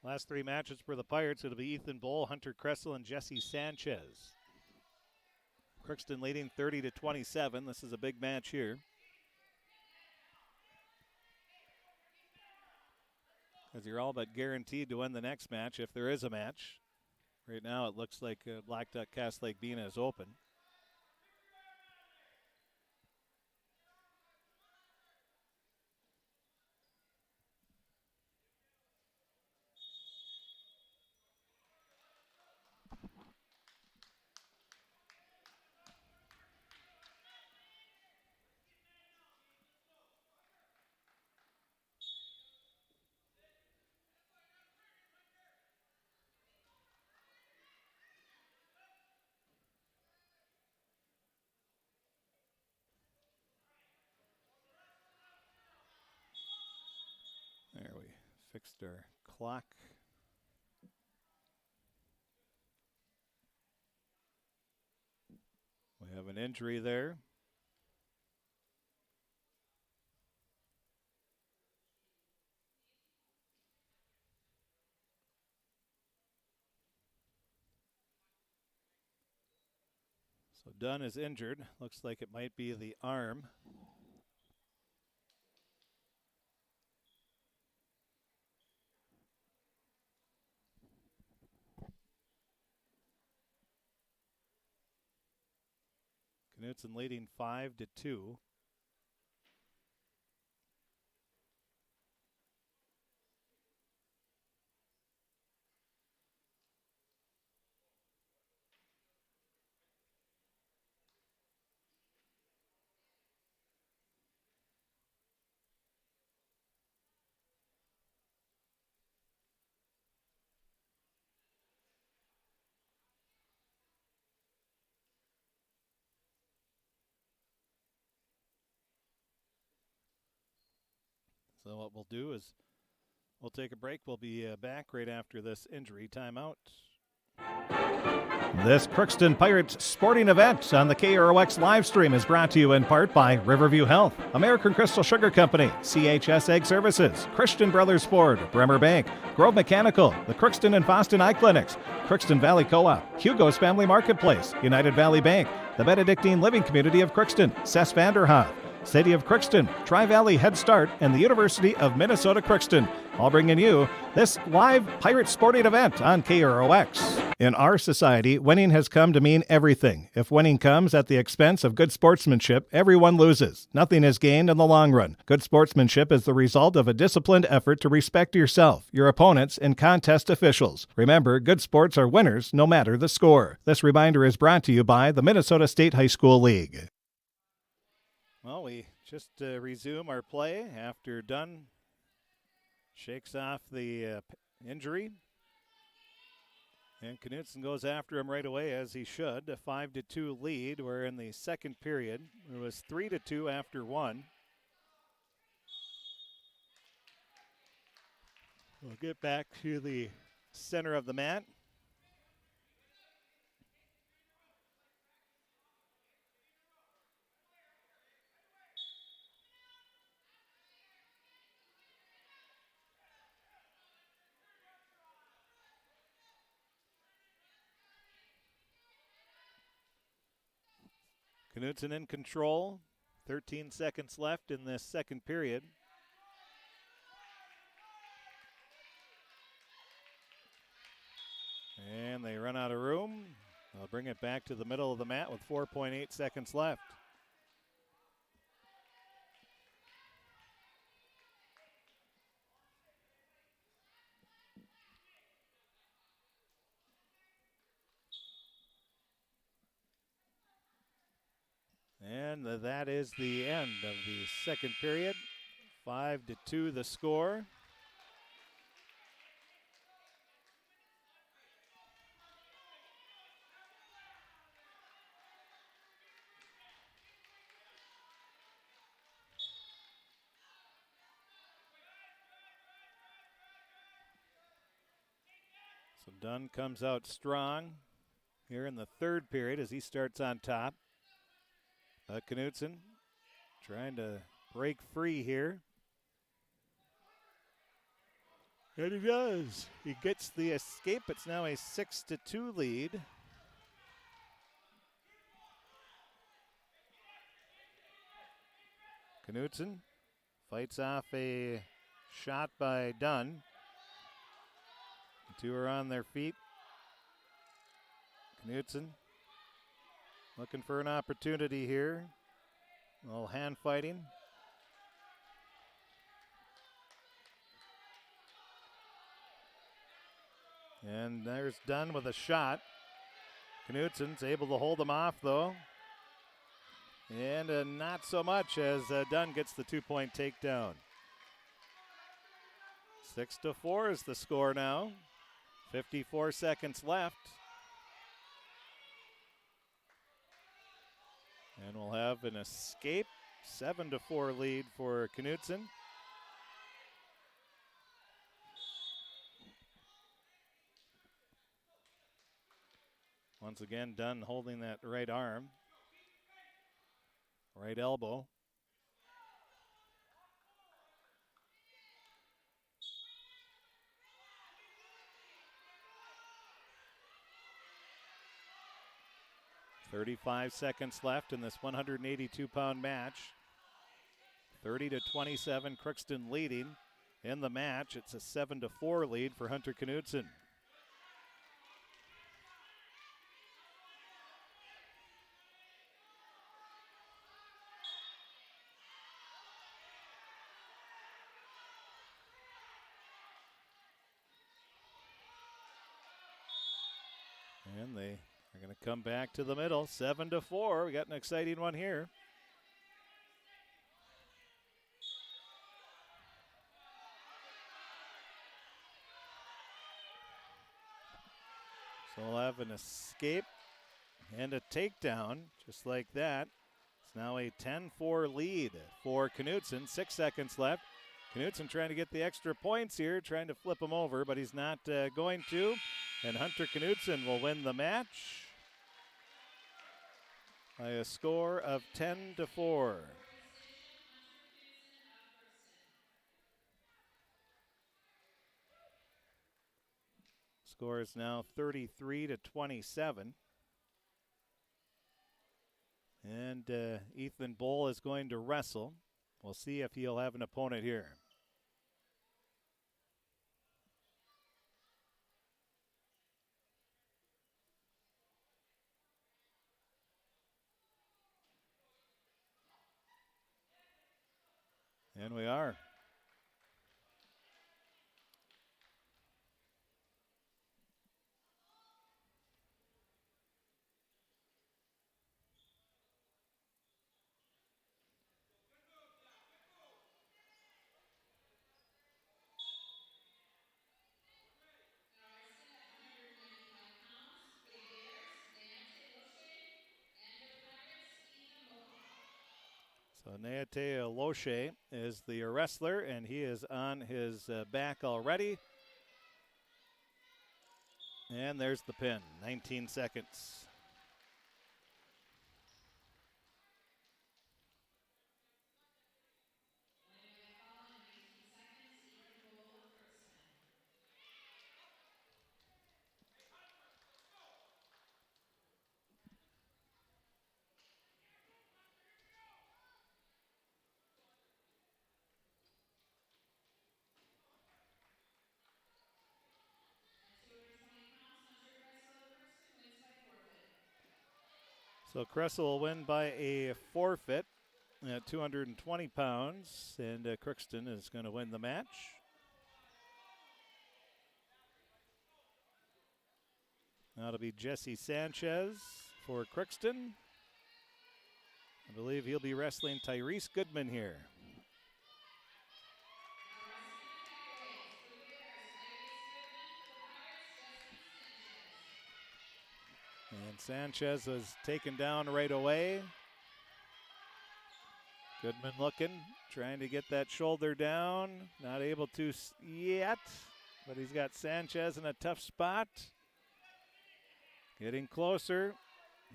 Last 3 matches for the Pirates. It'll be Ethan Bowl, Hunter Kressel, and Jesse Sanchez. Crookston leading 30-27. This is a big match here. Because you're all but guaranteed to win the next match if there is a match. Right now it looks like Blackduck Cass Lake-Bena is open. There, we fixed our clock. We have an injury there. So Dunn is injured. Looks like it might be the arm. Knudsen leading 5-2. So what we'll do is we'll take a break. We'll be back right after this injury timeout. This Crookston Pirates sporting event on the KROX live stream is brought to you in part by Riverview Health, American Crystal Sugar Company, CHS Egg Services, Christian Brothers Ford, Bremer Bank, Grove Mechanical, the Crookston and Boston Eye Clinics, Crookston Valley Co-op, Hugo's Family Marketplace, United Valley Bank, the Benedictine Living Community of Crookston, Cess Vanderhoff, City of Crookston, Tri-Valley Head Start, and the University of Minnesota Crookston, all bringing you this live Pirate sporting event on KROX. In our society, winning has come to mean everything. If winning comes at the expense of good sportsmanship, everyone loses. Nothing is gained in the long run. Good sportsmanship is the result of a disciplined effort to respect yourself, your opponents, and contest officials. Remember, good sports are winners no matter the score. This reminder is brought to you by the Minnesota State High School League. Well, we just resume our play after Dunn shakes off the injury. And Knutson goes after him right away, as he should. A 5-2 lead. We're in the second period. It was 3-2 after one. We'll get back to the center of the mat. Knutson in control. 13 seconds left in this second period. And they run out of room. They'll bring it back to the middle of the mat with 4.8 seconds left. And that is the end of the second period. 5-2 the score. So Dunn comes out strong here in the third period as he starts on top. Knutson trying to break free here. And he does. He gets the escape. It's now a 6-2 lead. Knutson fights off a shot by Dunn. The two are on their feet. Knutson looking for an opportunity here. A little hand fighting. And there's Dunn with a shot. Knutson's able to hold him off, though. And not so much, as Dunn gets the 2-point takedown. 6-4 is the score now. 54 seconds left. And we'll have an escape. 7-4 lead for Knutson. Once again, Dunn holding that right arm. Right elbow. .35 seconds left in this 182-pound match. 30-27, Crookston leading in the match. It's a 7-4 lead for Hunter Knutson. And they are going to come back to the middle. 7-4. We got an exciting one here. So we'll have an escape and a takedown, just like that. It's now a 10-4 lead for Knutson. 6 seconds left. Knutson trying to get the extra points here, trying to flip him over, but he's not going to. And Hunter Knutson will win the match by a score of 10-4. Score is now 33-27. And Ethan Bowl is going to wrestle. We'll see if he'll have an opponent here. And we are. So Neate Loche is the wrestler, and he is on his back already. And there's the pin, 19 seconds. So Cressel will win by a forfeit at 220 pounds, and Crookston is going to win the match. That'll be Jesse Sanchez for Crookston. I believe he'll be wrestling Tyrese Goodman here. And Sanchez was taken down right away. Goodman looking, trying to get that shoulder down. Not able to yet, but he's got Sanchez in a tough spot. Getting closer.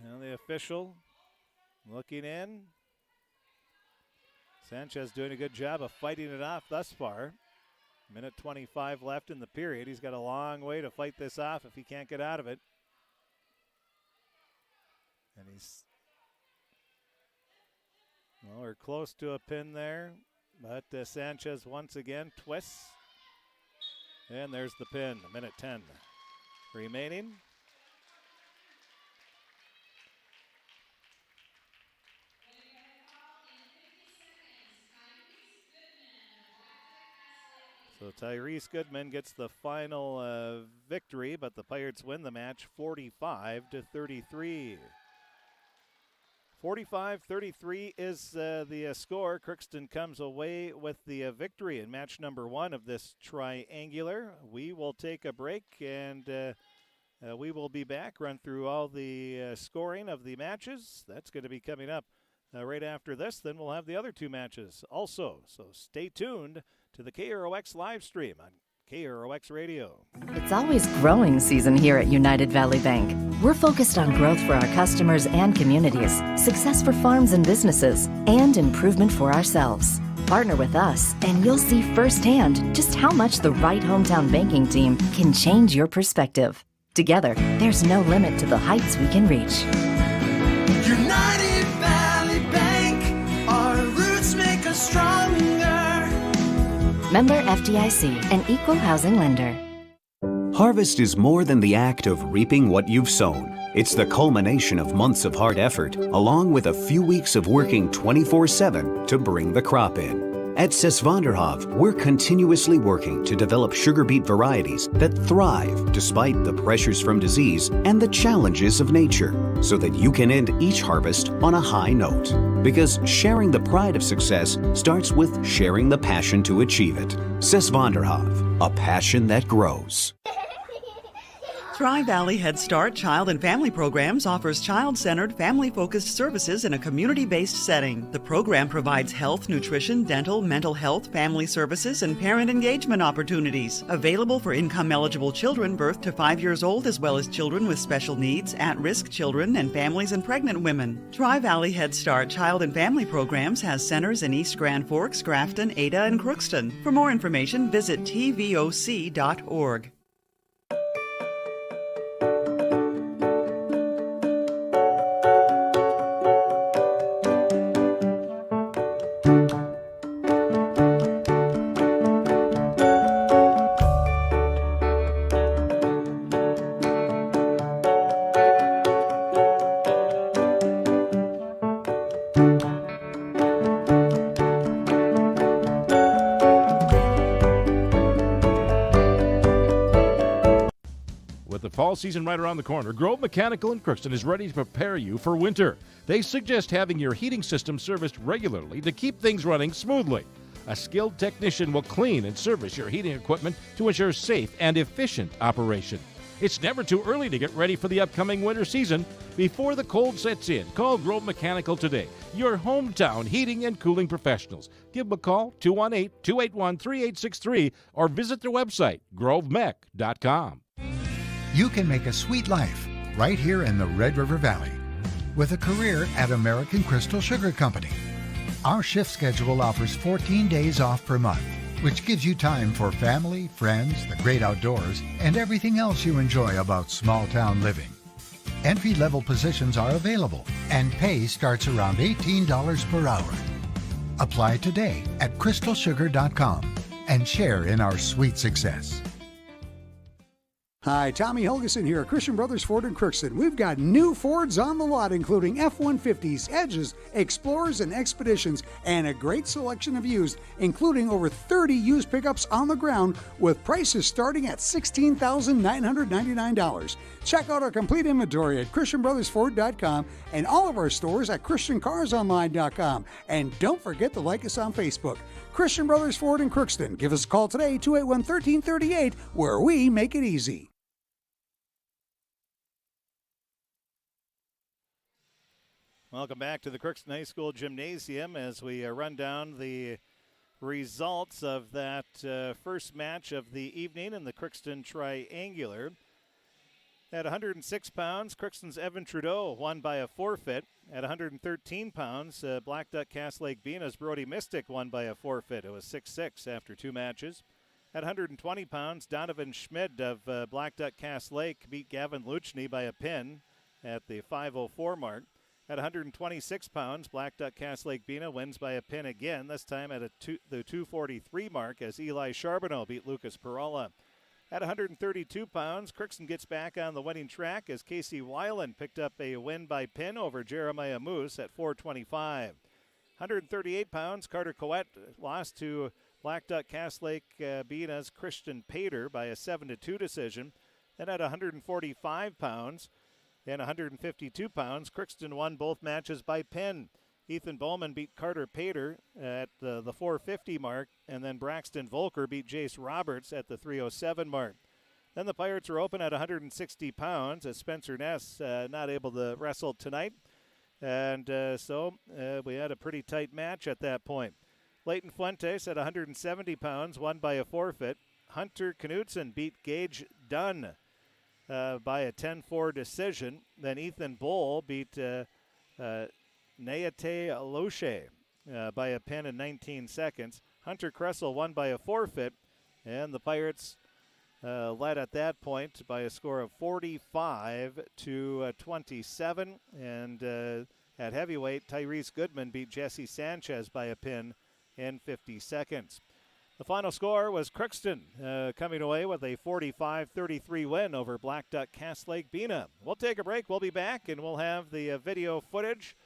Now the official looking in. Sanchez doing a good job of fighting it off thus far. Minute 25 left in the period. He's got a long way to fight this off if he can't get out of it. And we're close to a pin there, but Sanchez once again twists. And there's the pin, a minute 10 remaining. So Tyrese Goodman gets the final victory, but the Pirates win the match 45-33. 45-33 is the score. Crookston comes away with the victory in match number 1 of this triangular. We will take a break, and we will be back, run through all the scoring of the matches. That's going to be coming up right after this. Then we'll have the other 2 matches also. So stay tuned to the KROX live stream on KROX Radio. It's always growing season here at United Valley Bank. We're focused on growth for our customers and communities, success for farms and businesses, and improvement for ourselves. Partner with us, and you'll see firsthand just how much the right hometown banking team can change your perspective. Together, there's no limit to the heights we can reach. United Valley Bank, our roots make us stronger. Member FDIC, an equal housing lender. Harvest is more than the act of reaping what you've sown. It's the culmination of months of hard effort, along with a few weeks of working 24/7 to bring the crop in. At Sesvanderhof, we're continuously working to develop sugar beet varieties that thrive despite the pressures from disease and the challenges of nature, so that you can end each harvest on a high note. Because sharing the pride of success starts with sharing the passion to achieve it. Sesvanderhof, a passion that grows. Tri-Valley Head Start Child and Family Programs offers child-centered, family-focused services in a community-based setting. The program provides health, nutrition, dental, mental health, family services, and parent engagement opportunities. Available for income-eligible children birth to 5 years old, as well as children with special needs, at-risk children, and families and pregnant women. Tri-Valley Head Start Child and Family Programs has centers in East Grand Forks, Grafton, Ada, and Crookston. For more information, visit tvoc.org. With fall season right around the corner, Grove Mechanical in Crookston is ready to prepare you for winter. They suggest having your heating system serviced regularly to keep things running smoothly. A skilled technician will clean and service your heating equipment to ensure safe and efficient operation. It's never too early to get ready for the upcoming winter season. Before the cold sets in, call Grove Mechanical today, your hometown heating and cooling professionals. Give them a call, 218-281-3863, or visit their website, grovemech.com. You can make a sweet life right here in the Red River Valley with a career at American Crystal Sugar Company. Our shift schedule offers 14 days off per month, which gives you time for family, friends, the great outdoors, and everything else you enjoy about small town living. Entry-level positions are available, and pay starts around $18 per hour. Apply today at crystalsugar.com and share in our sweet success. Hi, Tommy Helgeson here at Christian Brothers Ford in Crookston. We've got new Fords on the lot, including F-150s, Edges, Explorers, and Expeditions, and a great selection of used, including over 30 used pickups on the ground with prices starting at $16,999. Check out our complete inventory at ChristianBrothersFord.com and all of our stores at ChristianCarsOnline.com. And don't forget to like us on Facebook. Christian Brothers Ford in Crookston. Give us a call today, 281-1338, where we make it easy. Welcome back to the Crookston High School Gymnasium as we run down the results of that first match of the evening in the Crookston Triangular. At 106 pounds, Crookston's Evan Trudeau won by a forfeit. At 113 pounds, Blackduck Cass Lake-Bena's Brody Mystic won by a forfeit. It was 6-6 after two matches. At 120 pounds, Donovan Schmidt of Blackduck Cass Lake beat Gavin Luchny by a pin at the 5:04 mark. At 126 pounds, Blackduck Cass Lake-Bena wins by a pin again, this time at the 2:43 mark as Eli Charbonneau beat Lucas Perola. At 132 pounds, Crookston gets back on the winning track as Casey Weiland picked up a win by pin over Jeremiah Moose at 4:25. 138 pounds, Carter Coette lost to Blackduck Cass Lake-Bena's Christian Pater by a 7-2 decision. Then at 145 pounds, and 152 pounds, Crookston won both matches by pin. Ethan Bowman beat Carter Pater at the 4:50 mark, and then Braxton Volker beat Jace Roberts at the 3:07 mark. Then the Pirates are open at 160 pounds as Spencer Ness not able to wrestle tonight. And so we had a pretty tight match at that point. Leighton Fuentes at 170 pounds won by a forfeit. Hunter Knudsen beat Gage Dunn by a 10-4 decision. Then Ethan Bowl beat Nayate Loche by a pin in 19 seconds. Hunter Kressel won by a forfeit, and the Pirates led at that point by a score of 45-27. And at heavyweight, Tyrese Goodman beat Jesse Sanchez by a pin in 50 seconds. The final score was Crookston coming away with a 45-33 win over Blackduck Cass Lake-Bena. We'll take a break. We'll be back, and we'll have the video footage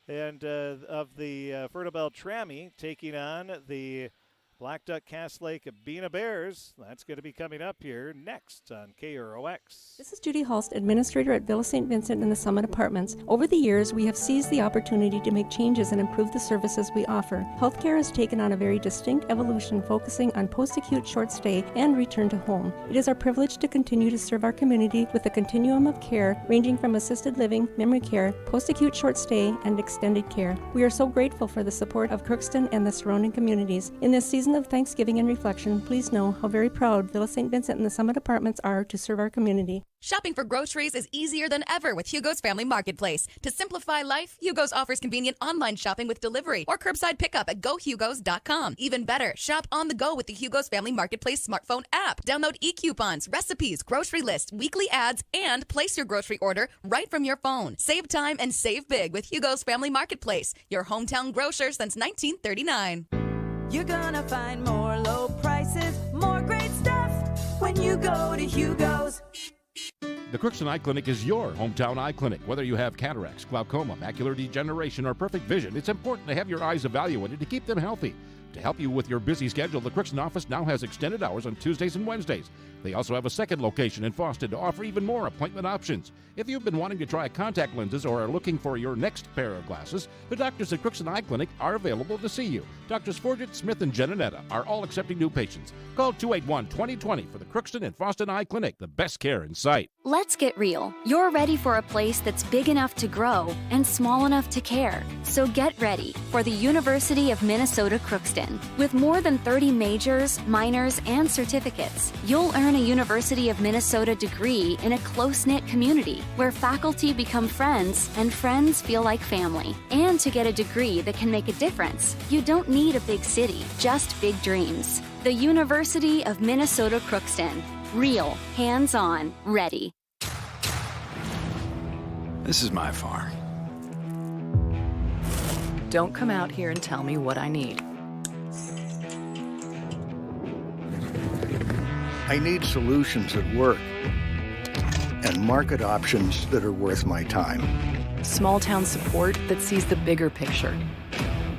and of the Fertile-Beltrami taking on the Blackduck Cass Lake-Bena Bears. That's going to be coming up here next on KROX. This is Judy Hulst, Administrator at Villa St. Vincent in the Summit Apartments. Over the years, we have seized the opportunity to make changes and improve the services we offer. Healthcare has taken on a very distinct evolution, focusing on post-acute short stay and return to home. It is our privilege to continue to serve our community with a continuum of care ranging from assisted living, memory care, post-acute short stay, and extended care. We are so grateful for the support of Crookston and the surrounding communities. In this season of Thanksgiving and reflection, please know how very proud Villa St. Vincent and the Summit Apartments are to serve our community. Shopping for groceries is easier than ever with Hugo's Family Marketplace. To simplify life, Hugo's offers convenient online shopping with delivery or curbside pickup at GoHugos.com. Even better, shop on the go with the Hugo's Family Marketplace smartphone app. Download e-coupons, recipes, grocery lists, weekly ads, and place your grocery order right from your phone. Save time and save big with Hugo's Family Marketplace, your hometown grocer since 1939. You're gonna find more low prices, more great stuff when you go to Hugo's. The Crookston Eye Clinic is your hometown eye clinic. Whether you have cataracts, glaucoma, macular degeneration, or perfect vision, it's important to have your eyes evaluated to keep them healthy. To help you with your busy schedule, the Crookston office now has extended hours on Tuesdays and Wednesdays. They also have a second location in Foston to offer even more appointment options. If you've been wanting to try contact lenses or are looking for your next pair of glasses, the doctors at Crookston Eye Clinic are available to see you. Doctors Forget, Smith, and Jananetta are all accepting new patients. Call 281-2020 for the Crookston and Foston Eye Clinic, the best care in sight. Let's get real. You're ready for a place that's big enough to grow and small enough to care. So get ready for the University of Minnesota Crookston. With more than 30 majors, minors, and certificates, you'll earn a University of Minnesota degree in a close-knit community where faculty become friends and friends feel like family. And to get a degree that can make a difference, you don't need a big city, just big dreams. The University of Minnesota Crookston. Real, hands-on, ready. This is my farm. Don't come out here and tell me what I need. I need solutions that work and market options that are worth my time. Small town support that sees the bigger picture.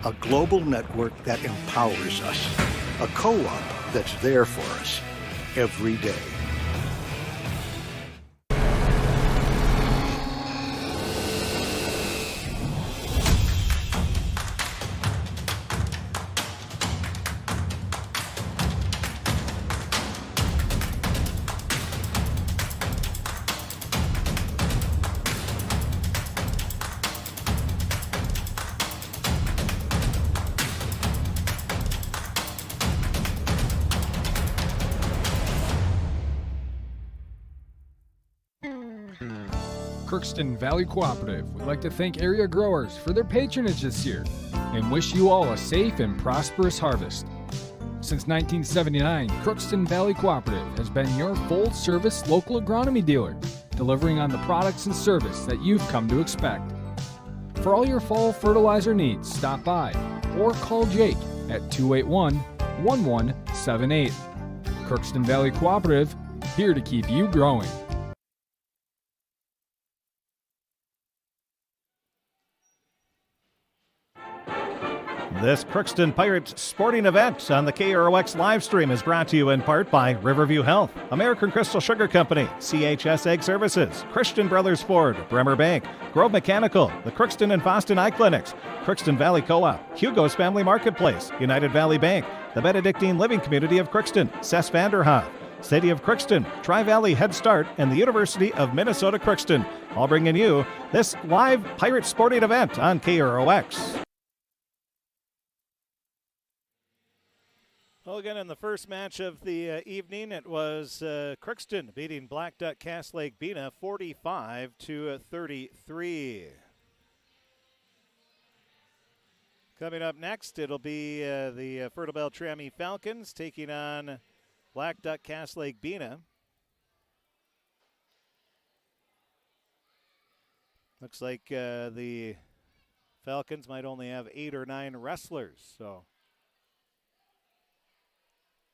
A global network that empowers us. A co-op that's there for us every day. Crookston Valley Cooperative would like to thank area growers for their patronage this year and wish you all a safe and prosperous harvest. Since 1979, Crookston Valley Cooperative has been your full-service local agronomy dealer, delivering on the products and service that you've come to expect. For all your fall fertilizer needs, stop by or call Jake at 281-1178. Crookston Valley Cooperative, here to keep you growing. This Crookston Pirates sporting event on the KROX live stream is brought to you in part by Riverview Health, American Crystal Sugar Company, CHS Egg Services, Christian Brothers Ford, Bremer Bank, Grove Mechanical, the Crookston and Foston Eye Clinics, Crookston Valley Co-op, Hugo's Family Marketplace, United Valley Bank, the Benedictine Living Community of Crookston, Cess Vanderhoff, City of Crookston, Tri-Valley Head Start, and the University of Minnesota Crookston, all bringing you this live Pirate sporting event on KROX. Well, again, in the first match of the evening, it was Crookston beating Blackduck Cass Lake-Bena 45-33. Coming up next, it'll be the Fertile-Beltrami Falcons taking on Blackduck Cass Lake-Bena. Looks like the Falcons might only have 8 or 9 wrestlers, so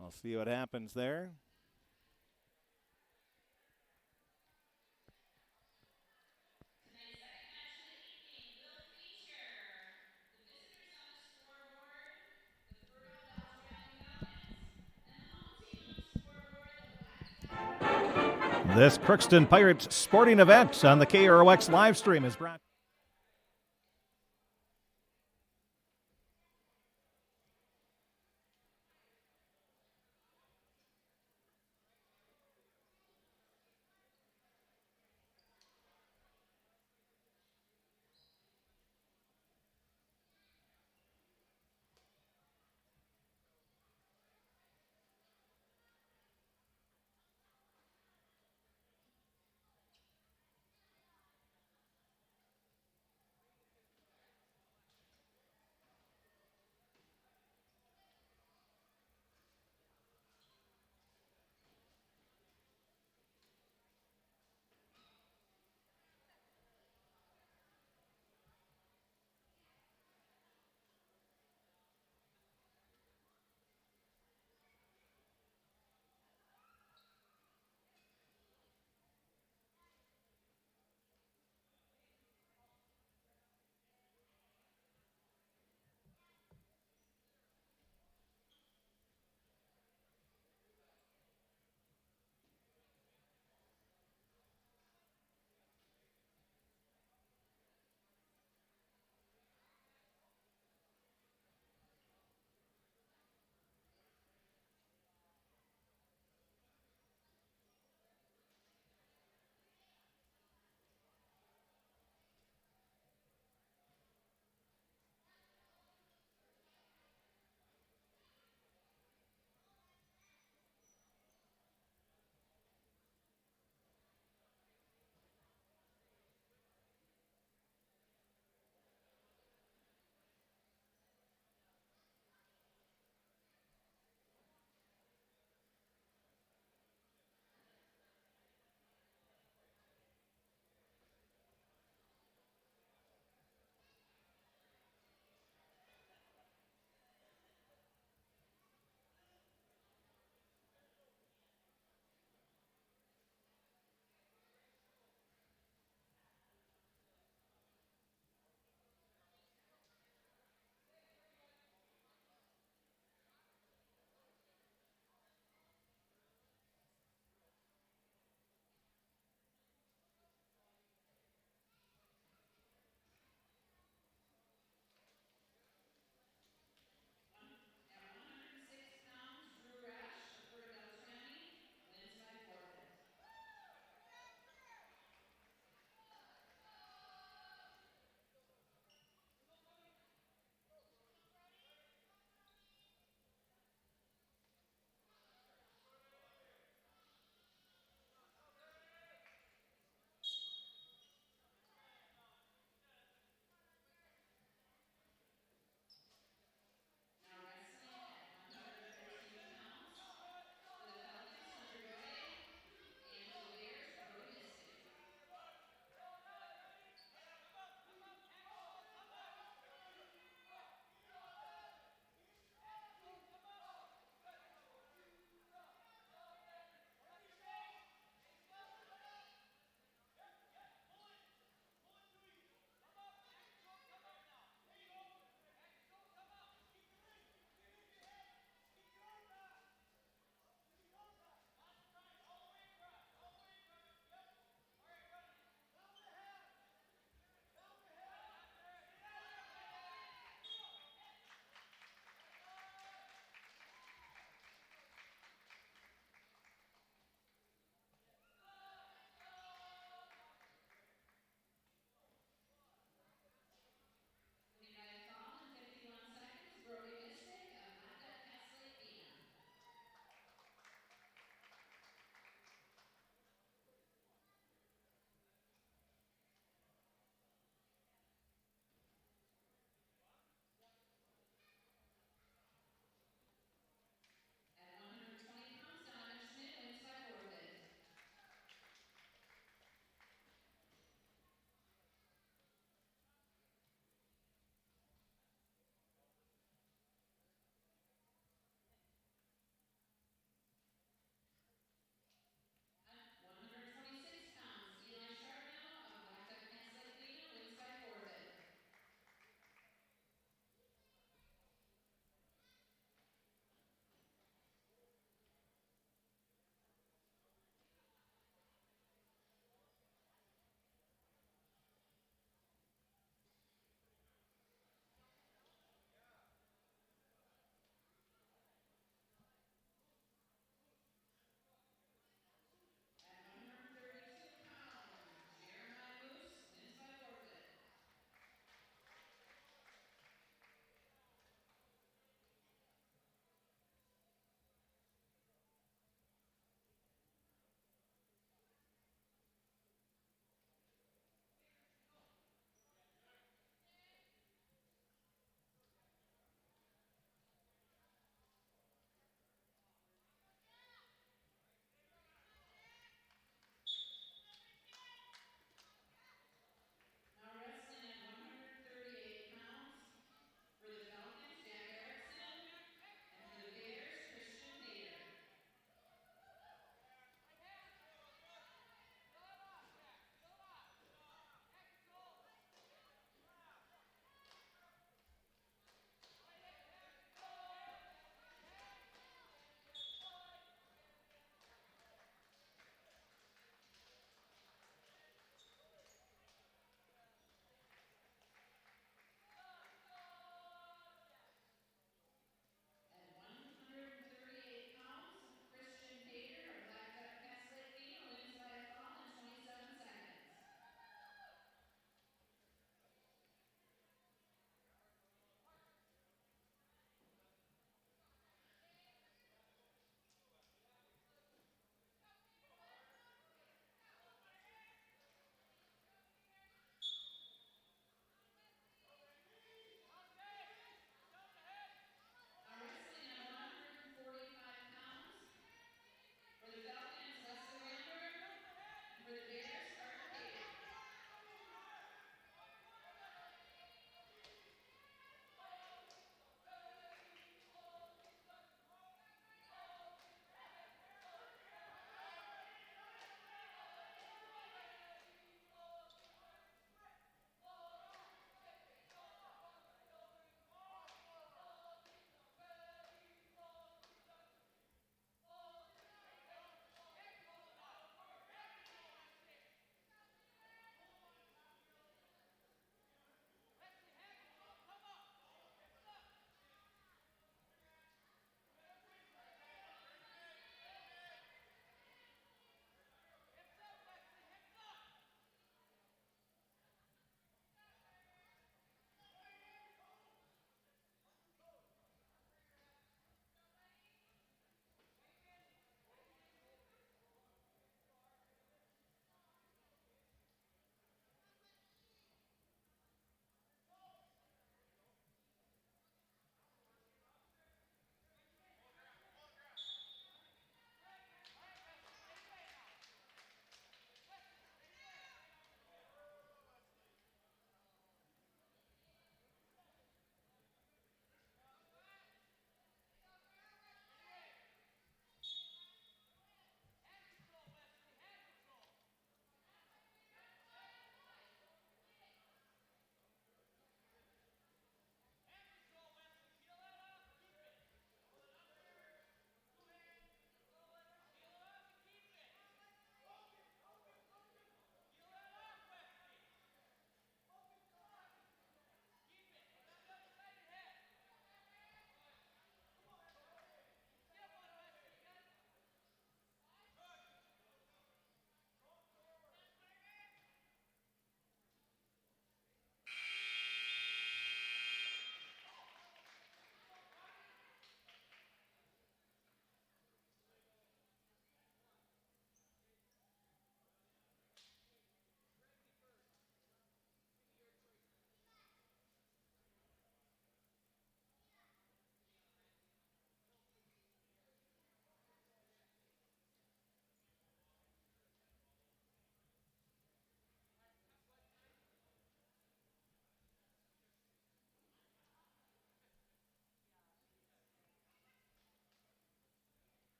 I'll see what happens there. This Crookston Pirates sporting event on the KROX live stream is brought.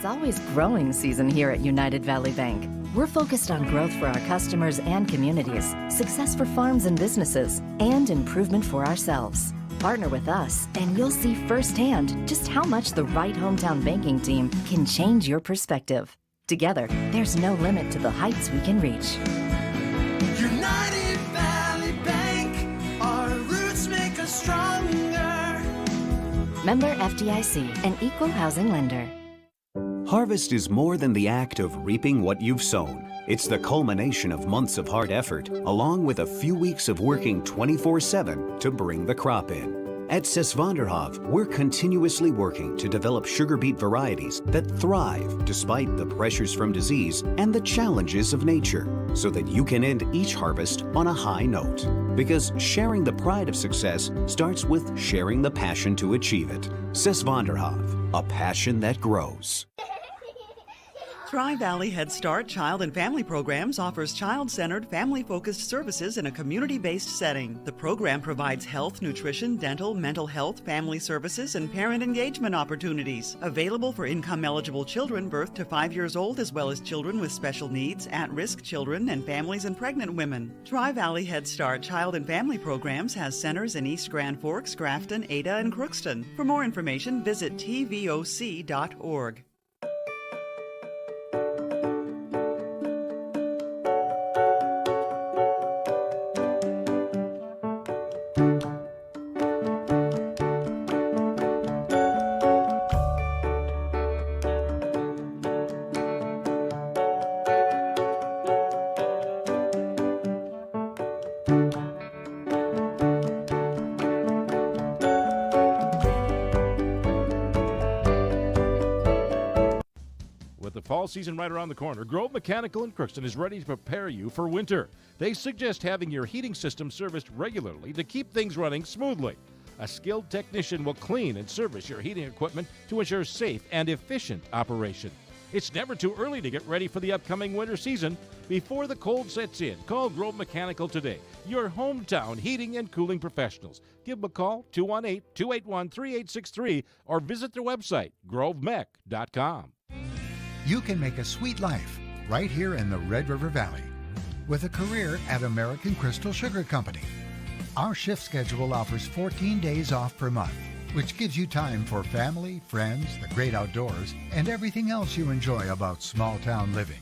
always growing season here at United Valley Bank. We're focused on growth for our customers and communities, success for farms and businesses, and improvement for ourselves. Partner with us, and you'll see firsthand just how much the right hometown banking team can change your perspective. Together, there's no limit to the heights we can reach. United Valley Bank, our roots make us stronger. Member FDIC, an equal housing lender. Harvest is more than the act of reaping what you've sown. It's the culmination of months of hard effort, along with a few weeks of working 24/7 to bring the crop in. At Sesvanderhof, we're continuously working to develop sugar beet varieties that thrive despite the pressures from disease and the challenges of nature, so that you can end each harvest on a high note. Because sharing the pride of success starts with sharing the passion to achieve it. Sesvanderhof, a passion that grows. Tri-Valley Head Start Child and Family Programs offers child-centered, family-focused services in a community-based setting. The program provides health, nutrition, dental, mental health, family services, and parent engagement opportunities. Available for income-eligible children birth to 5 years old, as well as children with special needs, at-risk children, and families and pregnant women. Tri-Valley Head Start Child and Family Programs has centers in East Grand Forks, Grafton, Ada, and Crookston. For more information, visit tvoc.org. Fall season right around the corner, Grove Mechanical in Crookston is ready to prepare you for winter. They suggest having your heating system serviced regularly to keep things running smoothly. A skilled technician will clean and service your heating equipment to ensure safe and efficient operation. It's never too early to get ready for the upcoming winter season. Before the cold sets in, call Grove Mechanical today, your hometown heating and cooling professionals. Give them a call, 218-281-3863, or visit their website, grovemech.com. You can make a sweet life right here in the Red River Valley with a career at American Crystal Sugar Company. Our shift schedule offers 14 days off per month, which gives you time for family, friends, the great outdoors, and everything else you enjoy about small town living.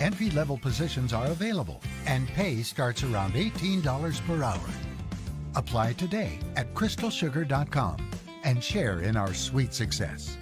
Entry-level positions are available, and pay starts around $18 per hour. Apply today at crystalsugar.com and share in our sweet success.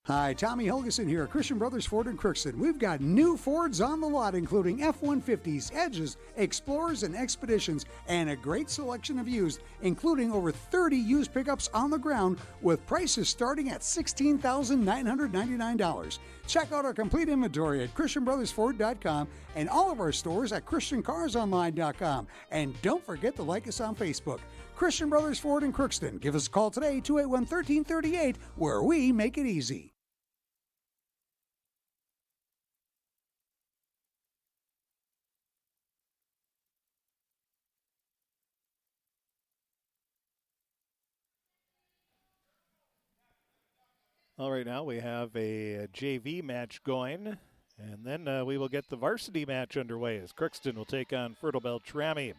Hi, Tommy Helgeson here at Christian Brothers Ford in Crookston. We've got new Fords on the lot, including F-150s, Edges, Explorers, and Expeditions, and a great selection of used, including over 30 used pickups on the ground with prices starting at $16,999. Check out our complete inventory at ChristianBrothersFord.com and all of our stores at ChristianCarsOnline.com. And don't forget to like us on Facebook. Christian Brothers Ford in Crookston. Give us a call today, 281-1338, where we make it easy. All right, now we have a JV match going, and then we will get the varsity match underway as Crookston will take on Fertile-Beltrami.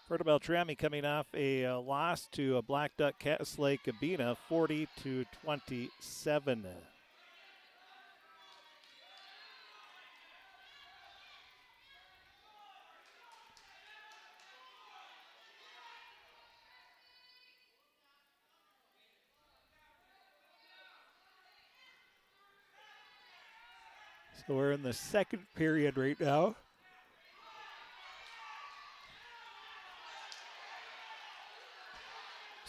Fertile-Beltrami coming off a loss to a Blackduck Lake-Bena, 40-27. So we're in the second period right now.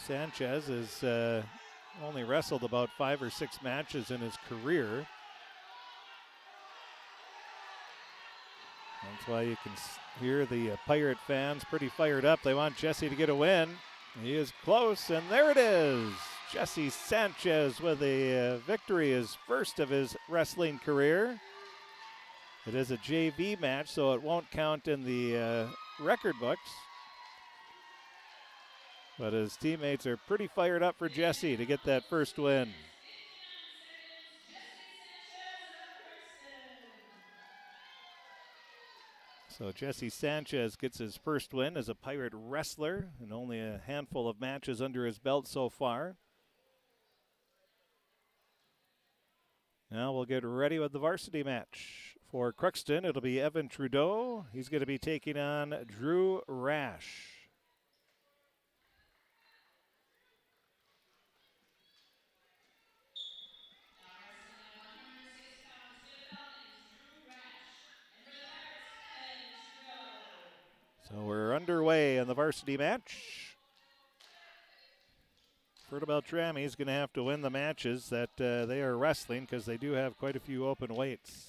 Sanchez has only wrestled about 5 or 6 matches in his career. That's why you can hear the Pirate fans pretty fired up. They want Jesse to get a win. He is close, and there it is. Jesse Sanchez with a victory, his first of his wrestling career. It is a JV match, so it won't count in the record books. But his teammates are pretty fired up for Jesse to get that first win. So Jesse Sanchez gets his first win as a Pirate wrestler and only a handful of matches under his belt so far. Now we'll get ready with the varsity match. For Crookston, it'll be Evan Trudeau. He's going to be taking on Drew Rash. So we're underway in the varsity match. Fertile-Beltrami is going to have to win the matches that they are wrestling because they do have quite a few open weights.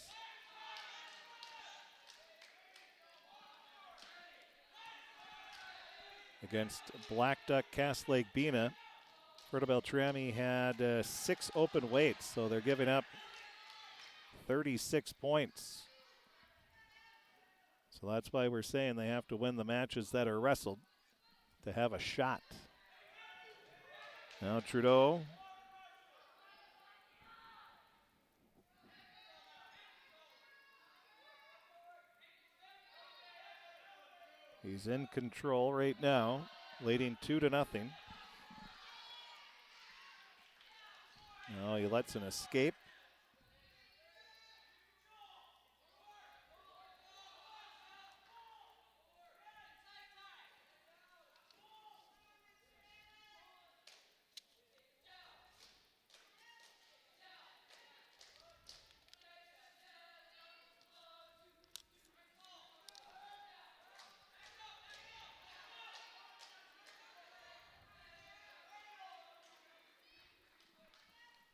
Against Blackduck Lake-Bena, Fertile-Beltrami had 6 open weights, so they're giving up 36 points. So that's why we're saying they have to win the matches that are wrestled to have a shot. Now Trudeau. He's in control right now, leading 2-0. Now he lets an escape.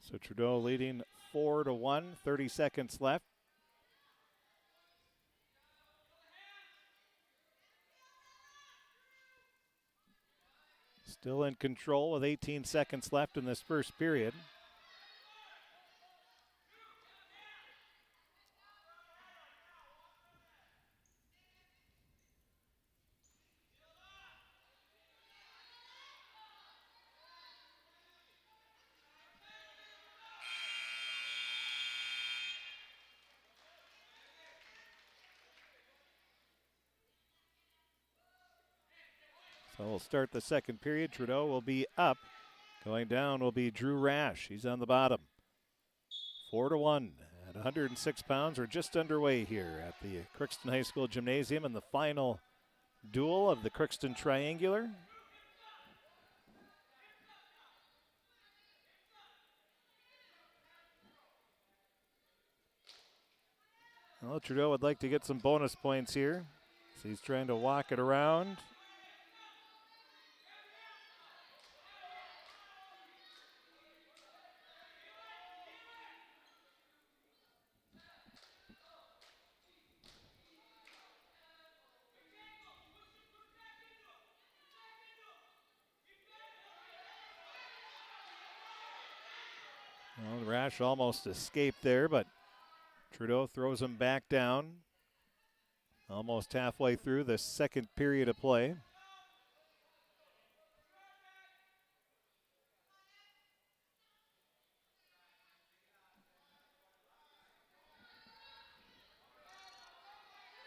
So Trudeau leading 4-1, 30 seconds left. Still in control with 18 seconds left in this first period. So we'll start the second period. Trudeau will be up. Going down will be Drew Rash. He's on the bottom. 4-1 at 106 pounds. We're just underway here at the Crookston High School Gymnasium in the final duel of the Crookston Triangular. Well, Trudeau would like to get some bonus points here. So he's trying to walk it around. Well, Rash almost escaped there, but Trudeau throws him back down. Almost halfway through the second period of play.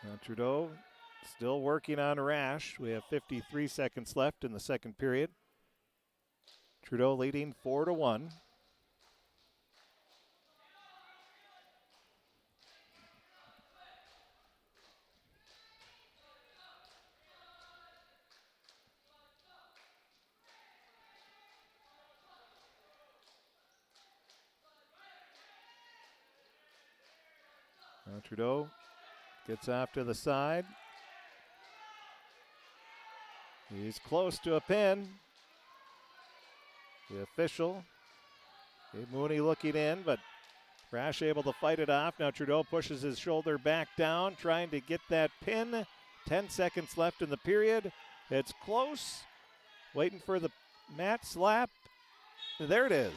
Now Trudeau still working on Rash. We have 53 seconds left in the second period. Trudeau leading 4-1. Now Trudeau gets off to the side. He's close to a pin. The official, Dave Mooney looking in, but Rash able to fight it off. Now Trudeau pushes his shoulder back down, trying to get that pin. 10 seconds left in the period. It's close. Waiting for the mat slap. There it is.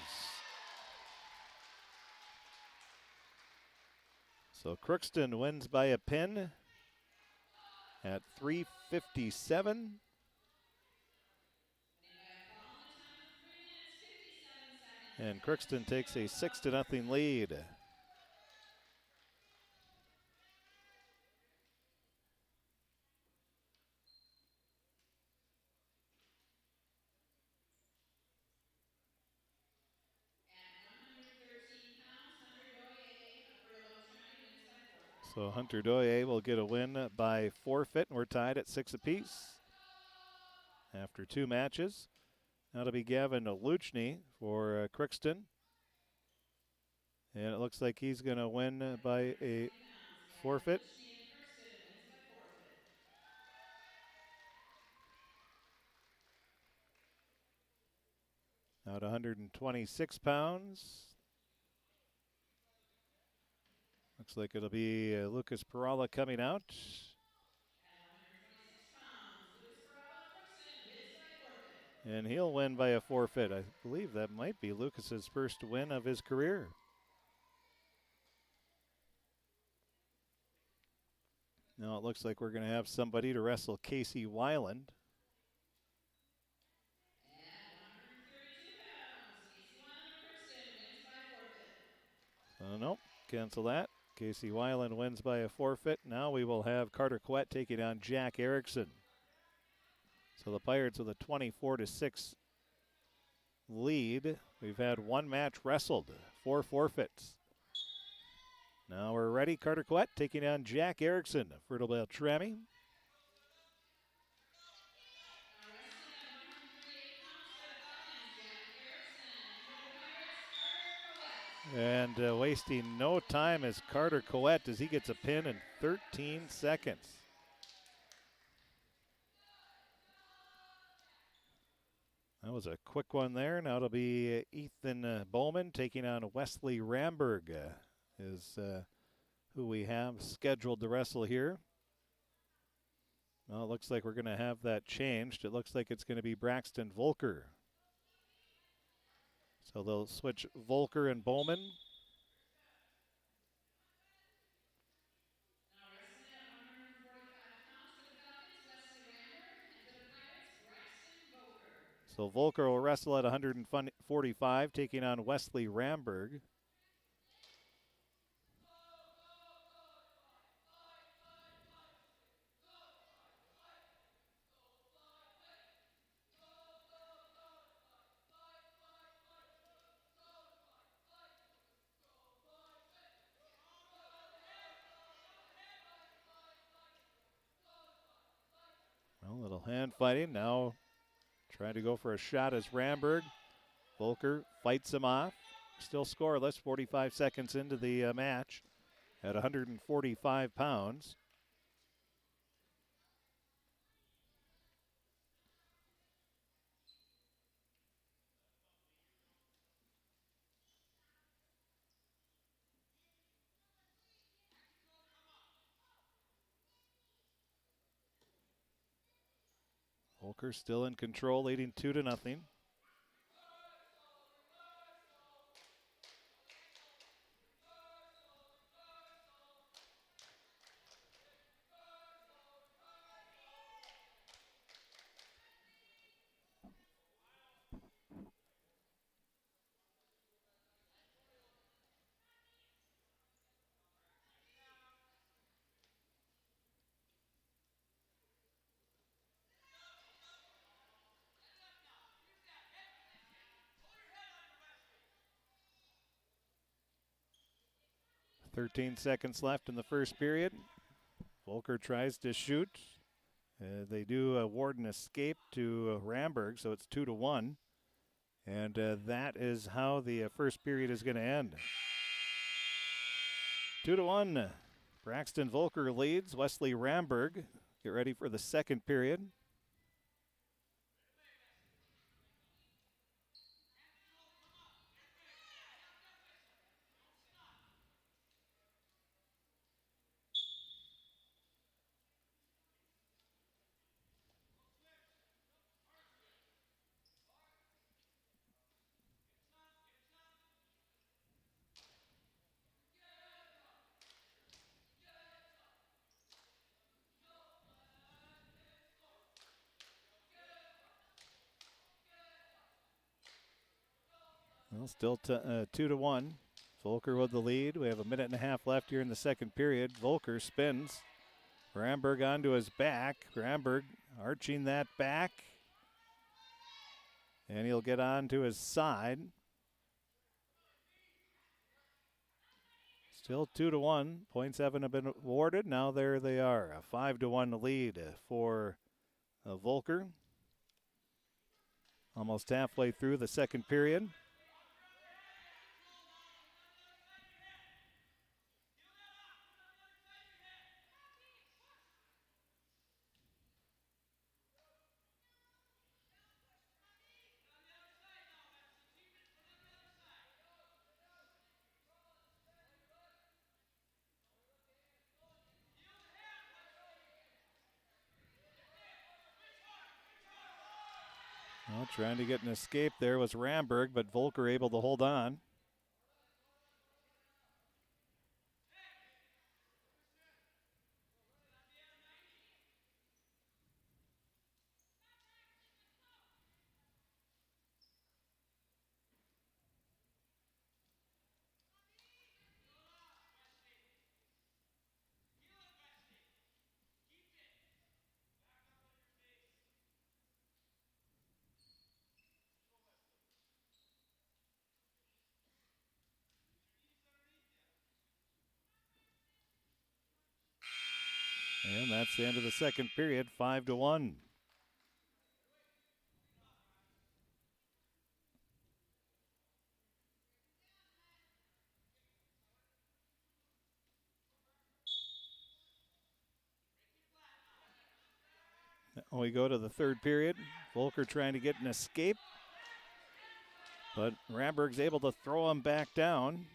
So Crookston wins by a pin at 3:57. And Crookston takes a 6-0 lead. So Hunter Doye will get a win by forfeit, and we're tied at 6 apiece after 2 matches. That'll be Gavin Luchny for Crookston. And it looks like he's going to win by a forfeit. Now at 126 pounds. Looks like it'll be Lucas Perala coming out. And he'll win by a forfeit. I believe that might be Lucas's first win of his career. Now it looks like we're going to have somebody to wrestle Casey Weiland. Nope, cancel that. Casey Weiland wins by a forfeit. Now we will have Carter Quett taking on Jack Erickson. So the Pirates with a 24-6 lead. We've had 1 match wrestled, 4 forfeits. Now we're ready. Carter Quett taking on Jack Erickson, Fertile-Beltrami. And wasting no time is Carter Quett as he gets a pin in 13 seconds. That was a quick one there. Now it'll be Ethan Bowman taking on Wesley Ramberg is who we have scheduled to wrestle here. Well, it looks like we're going to have that changed. It looks like it's going to be Braxton Volker. So they'll switch Volker and Bowman. So Volker will wrestle at 145, taking on Wesley Ramberg. Well, a little hand fighting now. Trying to go for a shot as Ramberg. Volker fights him off. Still scoreless, 45 seconds into the match at 145 pounds. Volker still in control, leading 2-0. .13 seconds left in the first period. Volker tries to shoot. They do award an escape to Ramberg, so it's 2-1. And that is how the first period is going to end. 2-1. Braxton Volker leads. Wesley Ramberg. Get ready for the second period. Well, still 2-1. Volker with the lead. We have a minute and a half left here in the second period. Volker spins. Ramberg onto his back. Ramberg arching that back. And he'll get on to his side. Still 2-1. Points haven't been awarded. Now there they are. A 5-1 lead for Volker. Almost halfway through the second period. Well, trying to get an escape there was Ramberg, but Volker able to hold on. And that's the end of the second period, 5-1. Now we go to the third period. Volker trying to get an escape, but Ramberg's able to throw him back down.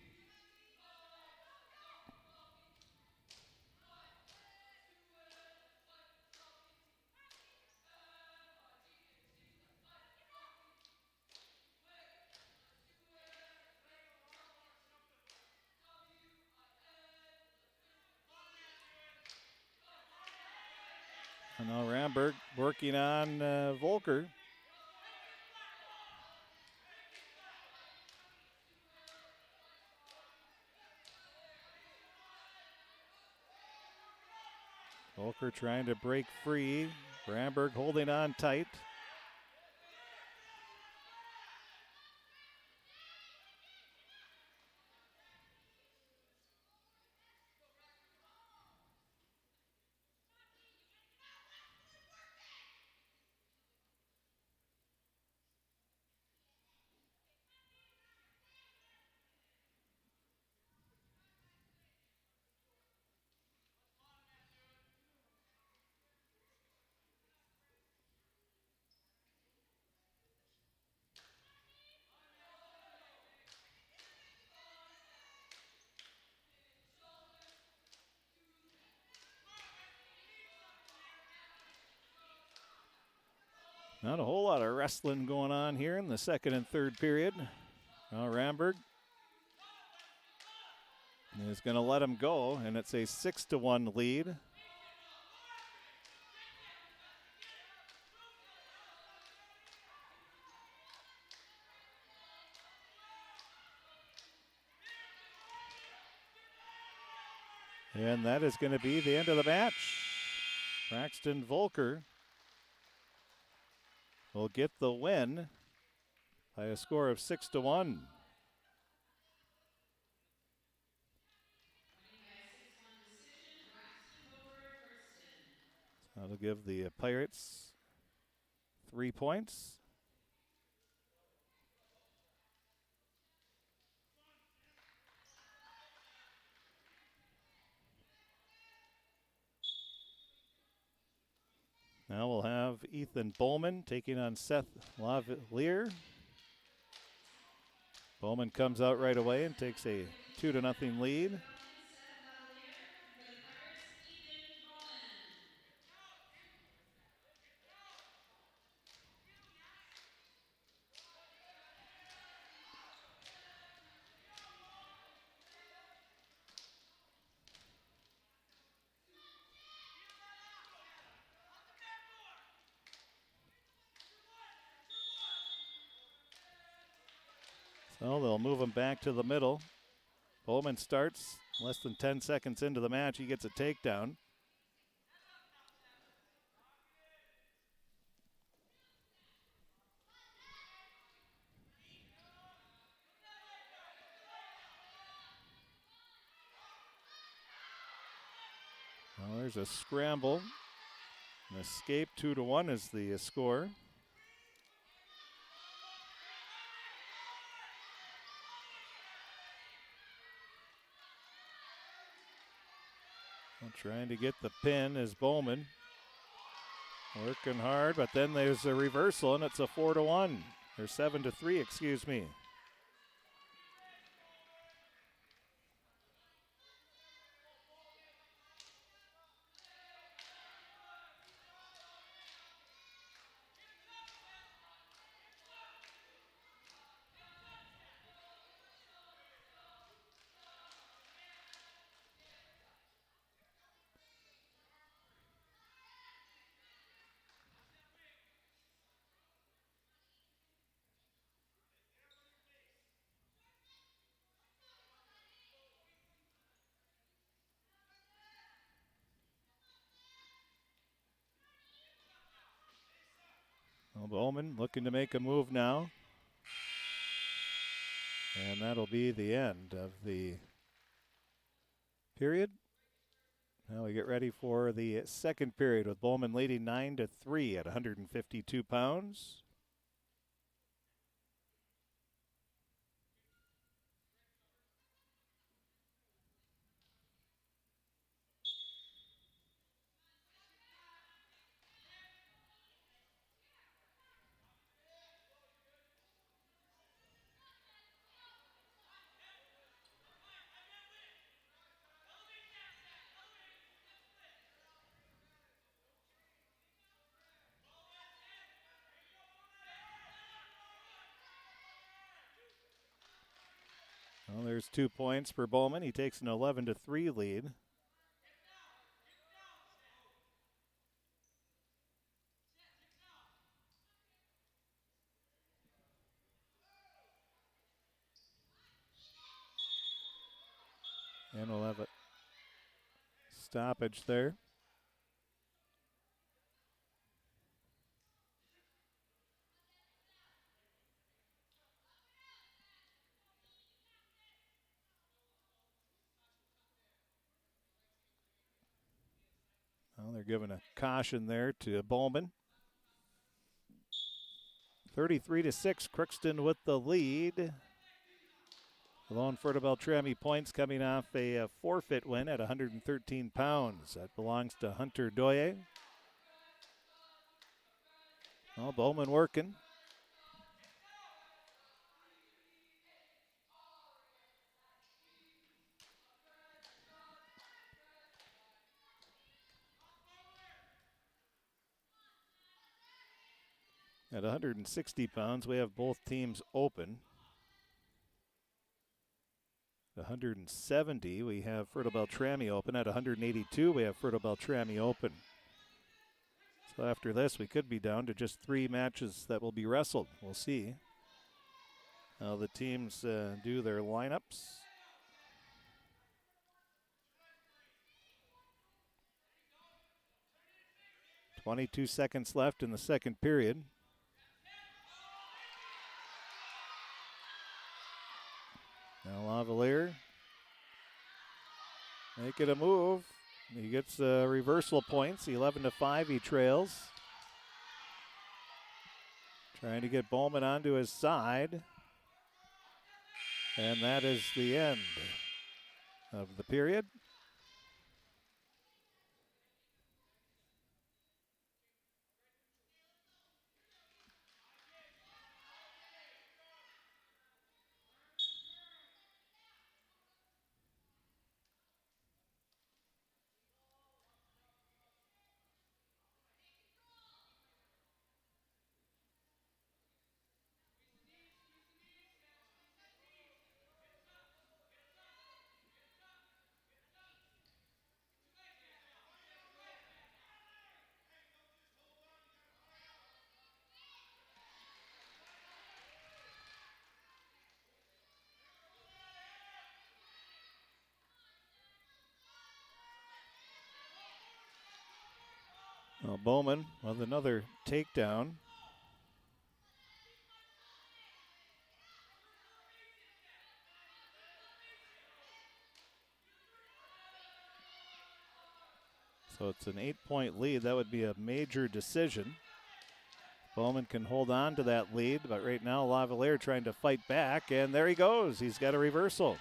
And now Ramberg working on Volker. Volker trying to break free. Ramberg holding on tight. Not a whole lot of wrestling going on here in the second and third period. Now Ramberg is going to let him go, and it's a 6-1 lead. And that is going to be the end of the match. Braxton Volker will get the win by a score of 6-1. So that'll give the Pirates 3 points. Now we'll have Ethan Bowman taking on Seth Lavalier. Bowman comes out right away and takes a 2-0 lead. So they'll move him back to the middle. Bowman starts less than 10 seconds into the match. He gets a takedown. There's a scramble. An escape, 2-1 is the score. Well, trying to get the pin is Bowman. Working hard, but then there's a reversal, and it's a 4-1. Or 7-3, excuse me. Well, Bowman looking to make a move now. And that'll be the end of the period. Now we get ready for the second period with Bowman leading 9-3 at 152 pounds. Well, there's 2 points for Bowman. He takes an 11-3 lead. And we'll have a stoppage there. Well, they're giving a caution there to Bowman. 33-6, Crookston with the lead. The lone Fertile-Beltrami points coming off a forfeit win at 113 pounds. That belongs to Hunter Doye. Well, Bowman working. At 160 pounds, we have both teams open. At 170, we have Fertile-Beltrami open. At 182, we have Fertile-Beltrami open. So after this, we could be down to just 3 matches that will be wrestled. We'll see how the teams do their lineups. .22 seconds left in the second period. Now Lavalier making a move. He gets reversal points. 11-5 he trails. Trying to get Bowman onto his side. And that is the end of the period. Well, Bowman with another takedown. So it's an 8-point lead. That would be a major decision. Bowman can hold on to that lead, but right now Lavalier trying to fight back, and there he goes. He's got a reversal.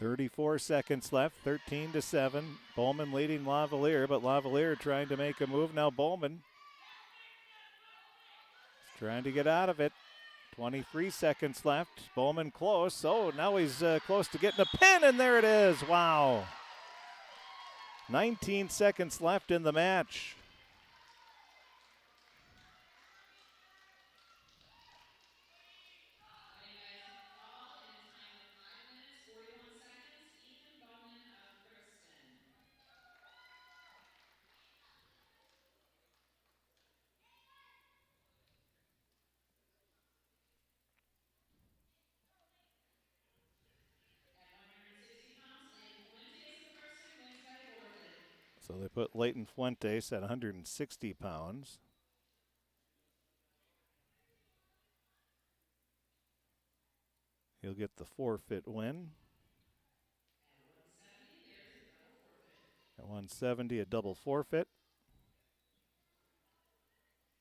.34 seconds left, 13-7. Bowman leading Lavalier, but Lavalier trying to make a move. Now Bowman is trying to get out of it. 23 seconds left. Bowman close. Oh, now he's close to getting a pin, and there it is. Wow. 19 seconds left in the match. So they put Leighton Fuentes at 160 pounds. He'll get the forfeit win. At 170, a double forfeit.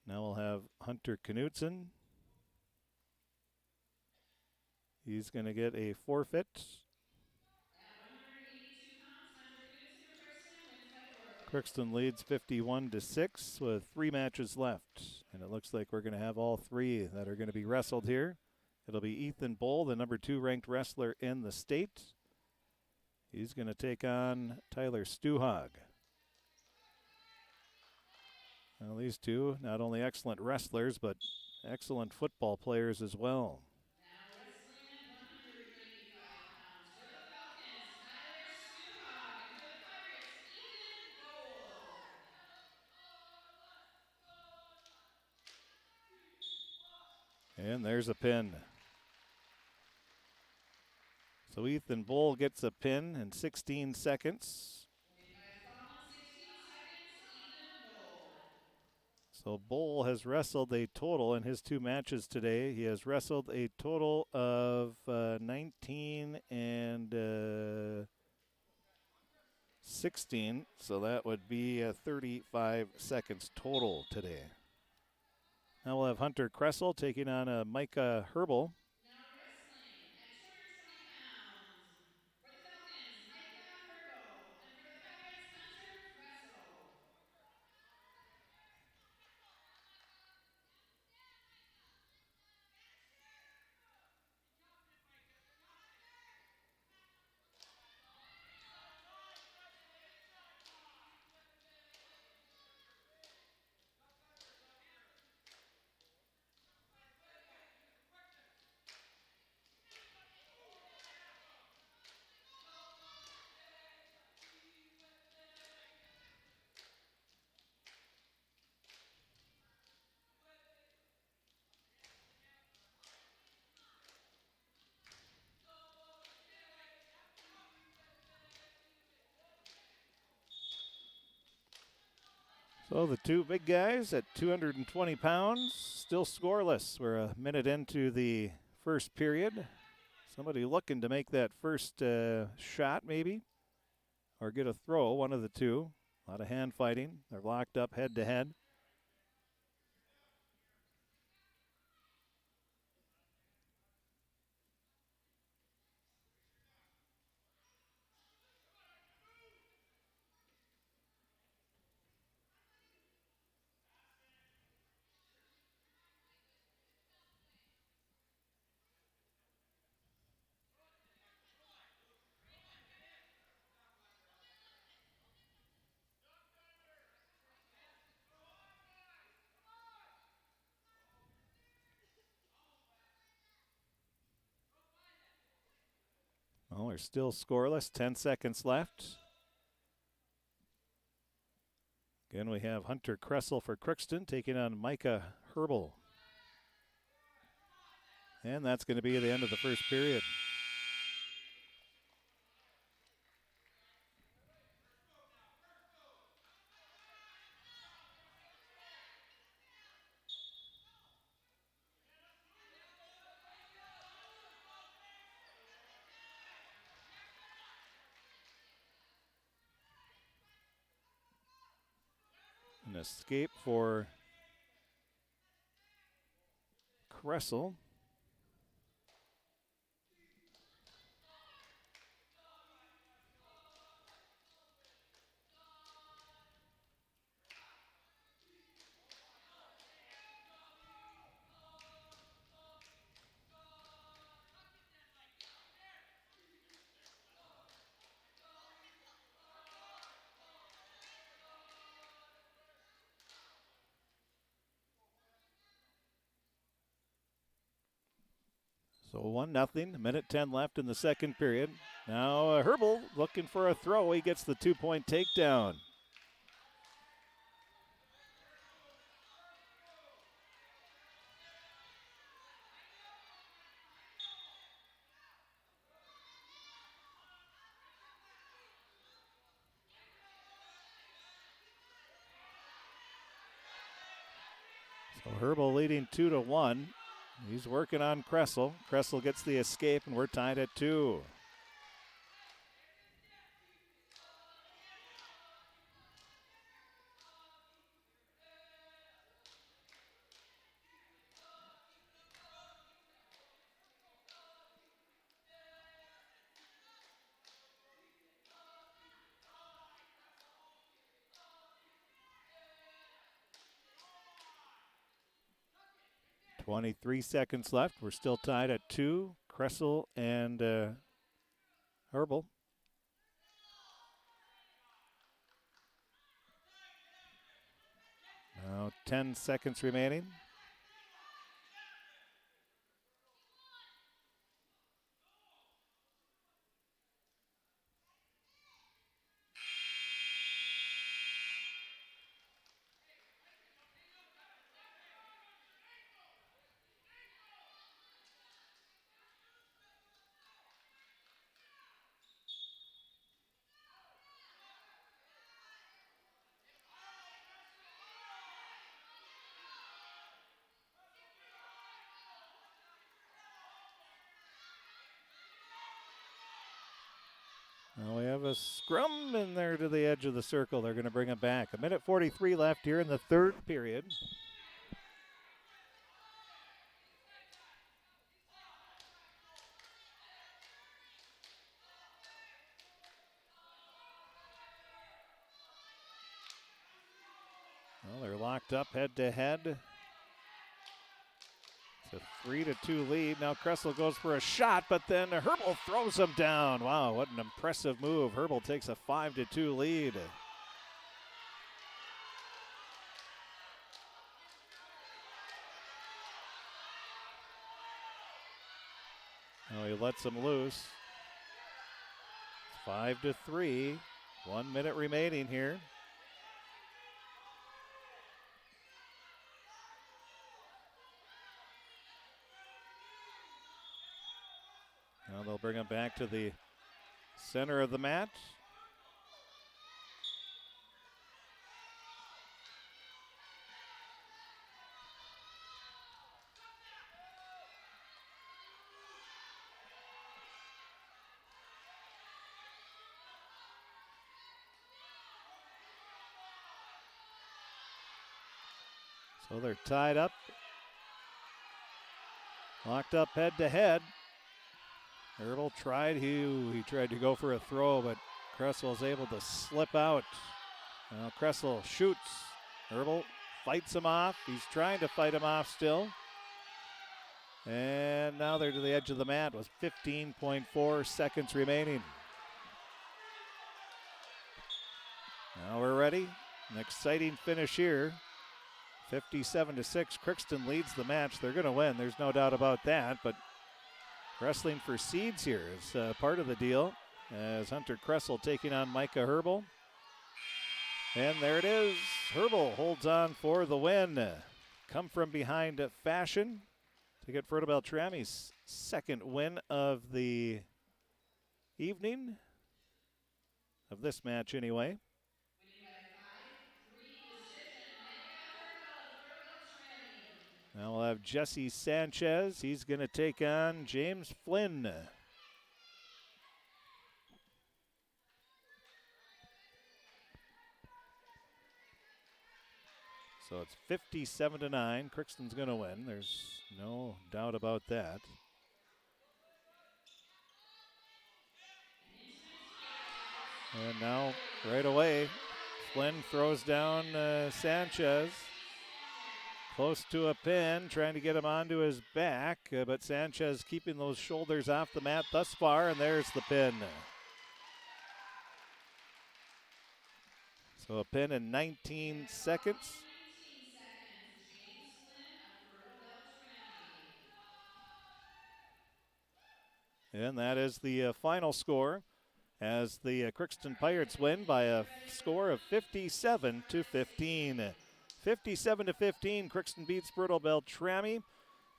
Now we'll have Hunter Knutson. He's going to get a forfeit. Crookston leads 51-6 with 3 matches left. And it looks like we're going to have all 3 that are going to be wrestled here. It'll be Ethan Bull, the number 2 ranked wrestler in the state. He's going to take on Tyler Stuhag. Well, these two, not only excellent wrestlers, but excellent football players as well. And there's a pin. So Ethan Bull gets a pin in 16 seconds. So Bull has wrestled a total in his 2 matches today. He has wrestled a total of 19 and 16. So that would be 35 seconds total today. Now we'll have Hunter Kressel taking on Micah Herbal. So the 2 big guys at 220 pounds, still scoreless. We're a minute into the first period. Somebody looking to make that first shot maybe, or get a throw, one of the 2. A lot of hand fighting. They're locked up head to head. Well, we're still scoreless, 10 seconds left. Again, we have Hunter Kressel for Crookston taking on Micah Herbal. And that's going to be the end of the first period. An escape for Kressel. So 1-0, minute 10 left in the second period. Now Herbal looking for a throw. He gets the 2-point takedown. So Herbal leading 2-1. He's working on Kressel. Kressel gets the escape, and we're tied at 2. .23 seconds left. We're still tied at 2. Kressel and Herbal. Now 10 seconds remaining. Now we have a scrum in there to the edge of the circle. They're going to bring it back. 1:43 left here in the third period. Well, they're locked up head to head. It's a 3-2 lead. Now Kressel goes for a shot, but then Herbal throws him down. Wow, what an impressive move. Herbal takes a 5-2 lead. Now he lets him loose. 5-3. 1 minute remaining here. Now they'll bring him back to the center of the mat. So they're tied up, locked up head to head. Herbal tried, he tried to go for a throw, but Kressel is able to slip out. Now Kressel shoots. Herbal fights him off. He's trying to fight him off still. And now they're to the edge of the mat with 15.4 seconds remaining. Now we're ready. An exciting finish here. 57-6. Crookston leads the match. They're going to win. There's no doubt about that. But wrestling for seeds here is part of the deal. As Hunter Kressel taking on Micah Herbal. And there it is. Herbal holds on for the win. Come from behind fashion. to get Fertile-Beltrami's second win of the evening, of this match anyway. Now we'll have Jesse Sanchez. He's going to take on James Flynn. So it's 57-9. Crookston's going to win. There's no doubt about that. And now, right away, Flynn throws down Sanchez. Close to a pin, trying to get him onto his back, but Sanchez keeping those shoulders off the mat thus far, and there's the pin. So a pin in 19 seconds. And that is the final score as the Crookston Pirates win by a score of 57-15. 57-15, Crookston beats Fertile-Beltrami.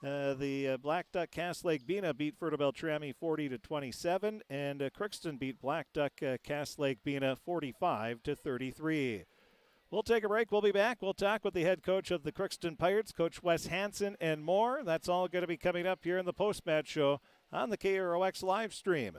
The Blackduck Cass Lake-Bena beat Fertile-Beltrami 40-27, and Crookston beat Blackduck Cass Lake-Bena 45-33. We'll take a break. We'll be back. We'll talk with the head coach of the Crookston Pirates, Coach Wes Hansen, and more. That's all going to be coming up here in the post-match show on the KROX live stream.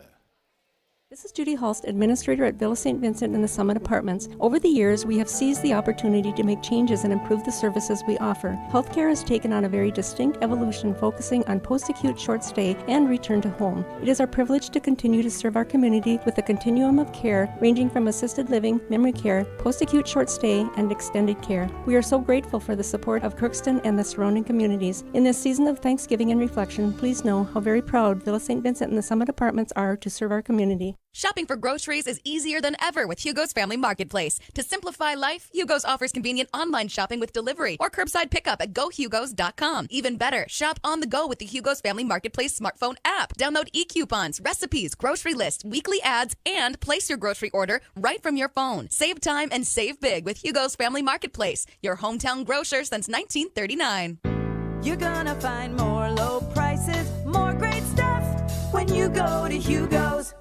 This is Judy Hulst, Administrator at Villa St. Vincent and the Summit Apartments. Over the years, we have seized the opportunity to make changes and improve the services we offer. Healthcare has taken on a very distinct evolution, focusing on post-acute short stay and return to home. It is our privilege to continue to serve our community with a continuum of care ranging from assisted living, memory care, post-acute short stay, and extended care. We are so grateful for the support of Crookston and the surrounding communities. In this season of Thanksgiving and reflection, please know how very proud Villa St. Vincent and the Summit Apartments are to serve our community. Shopping for groceries is easier than ever with Hugo's Family Marketplace. To simplify life, Hugo's offers convenient online shopping with delivery or curbside pickup at gohugos.com. Even better, shop on the go with the Hugo's Family Marketplace smartphone app. Download e-coupons, recipes, grocery lists, weekly ads, and place your grocery order right from your phone. Save time and save big with Hugo's Family Marketplace, your hometown grocer since 1939. You're gonna find more low prices, more great stuff when you go to Hugo's.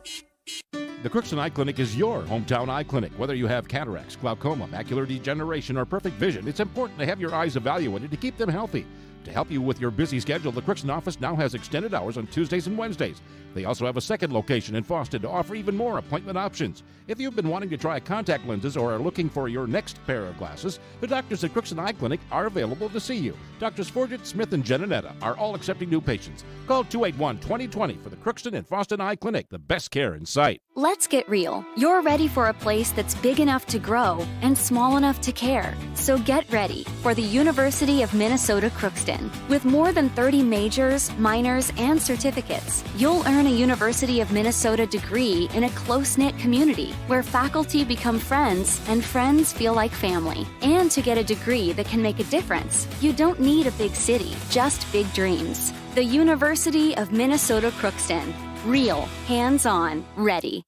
The Crookston Eye Clinic is your hometown eye clinic. Whether you have cataracts, glaucoma, macular degeneration, or perfect vision, it's important to have your eyes evaluated to keep them healthy. To help you with your busy schedule, the Crookston office now has extended hours on Tuesdays and Wednesdays. They also have a second location in Fosston to offer even more appointment options. If you've been wanting to try contact lenses or are looking for your next pair of glasses, the doctors at Crookston Eye Clinic are available to see you. Doctors Forget, Smith, and Jananetta are all accepting new patients. Call 281-2020 for the Crookston and Fosston Eye Clinic, the best care in sight. Let's get real. You're ready for a place that's big enough to grow and small enough to care. So get ready for the University of Minnesota Crookston. With more than 30 majors, minors, and certificates, you'll earn a University of Minnesota degree in a close-knit community where faculty become friends and friends feel like family. And to get a degree that can make a difference, you don't need a big city, just big dreams. The University of Minnesota Crookston. Real, hands-on, ready.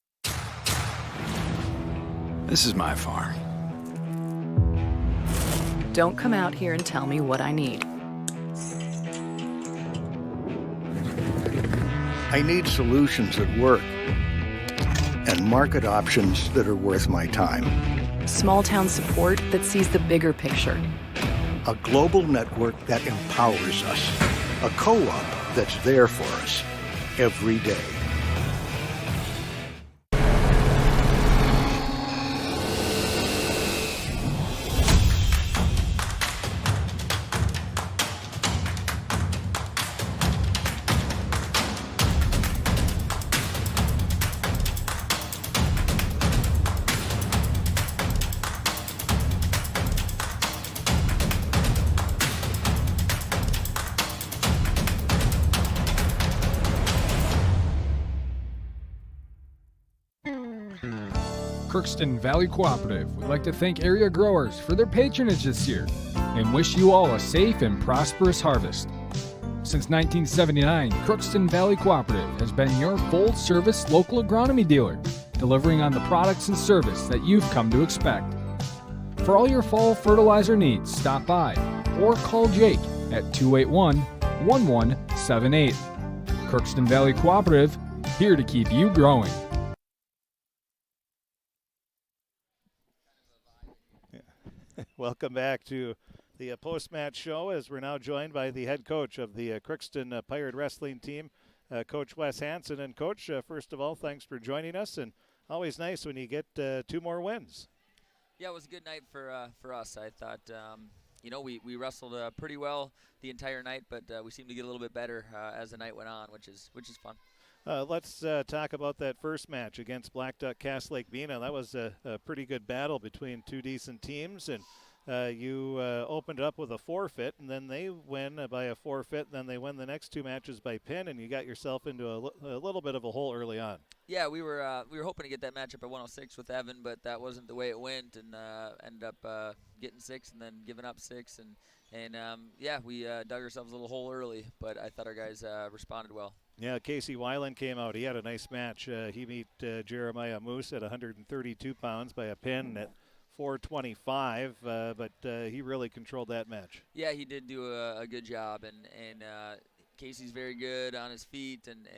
This is my farm. Don't come out here and tell me what I need. I need solutions that work and market options that are worth my time. Small town support that sees the bigger picture. A global network that empowers us. A co-op that's there for us every day. Crookston Valley Cooperative would like to thank area growers for their patronage this year and wish you all a safe and prosperous harvest. Since 1979, Crookston Valley Cooperative has been your full-service local agronomy dealer, delivering on the products and service that you've come to expect. For all your fall fertilizer needs, stop by or call Jake at 281-11 478. Crookston Valley Cooperative, here to keep you growing. Welcome back to the post-match show, as we're now joined by the head coach of the Crookston Pirate Wrestling team, Coach Wes Hansen. And Coach, first of all, thanks for joining us, and always nice when you get 2 more wins. Yeah, it was a good night for us. I thought, we wrestled pretty well the entire night, but we seemed to get a little bit better as the night went on, which is fun. Let's talk about that first match against Blackduck Lake-Bena. That was a pretty good battle between 2 decent teams, and you opened up with a forfeit, and then they win by a forfeit, and then they win the next 2 matches by pin, and you got yourself into a little bit of a hole early on. Yeah, we were hoping to get that matchup at 106 with Evan, but that wasn't the way it went, and ended up getting 6 and then giving up 6, and we dug ourselves a little hole early, but I thought our guys responded well. Yeah, Casey Weiland came out. He had a nice match. He beat Jeremiah Moose at 132 pounds by a pin at 425, but he really controlled that match. Yeah, he did do a good job, and Casey's very good on his feet, and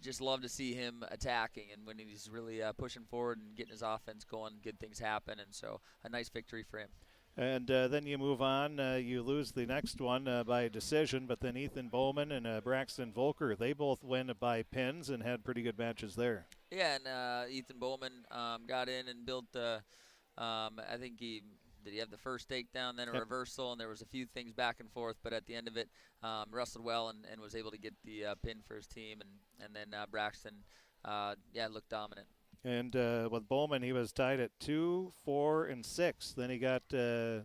just love to see him attacking, and when he's really pushing forward and getting his offense going, good things happen, and so a nice victory for him. And then you move on. You lose the next one by decision, but then Ethan Bowman and Braxton Volker, they both win by pins and had pretty good matches there. Yeah, and Ethan Bowman got in and built, I think did he have the first takedown, then a reversal, and there was a few things back and forth, but at the end of it, wrestled well and was able to get the pin for his team, and then Braxton, looked dominant. And with Bowman, he was tied at 2, 4, and 6. Then he got he took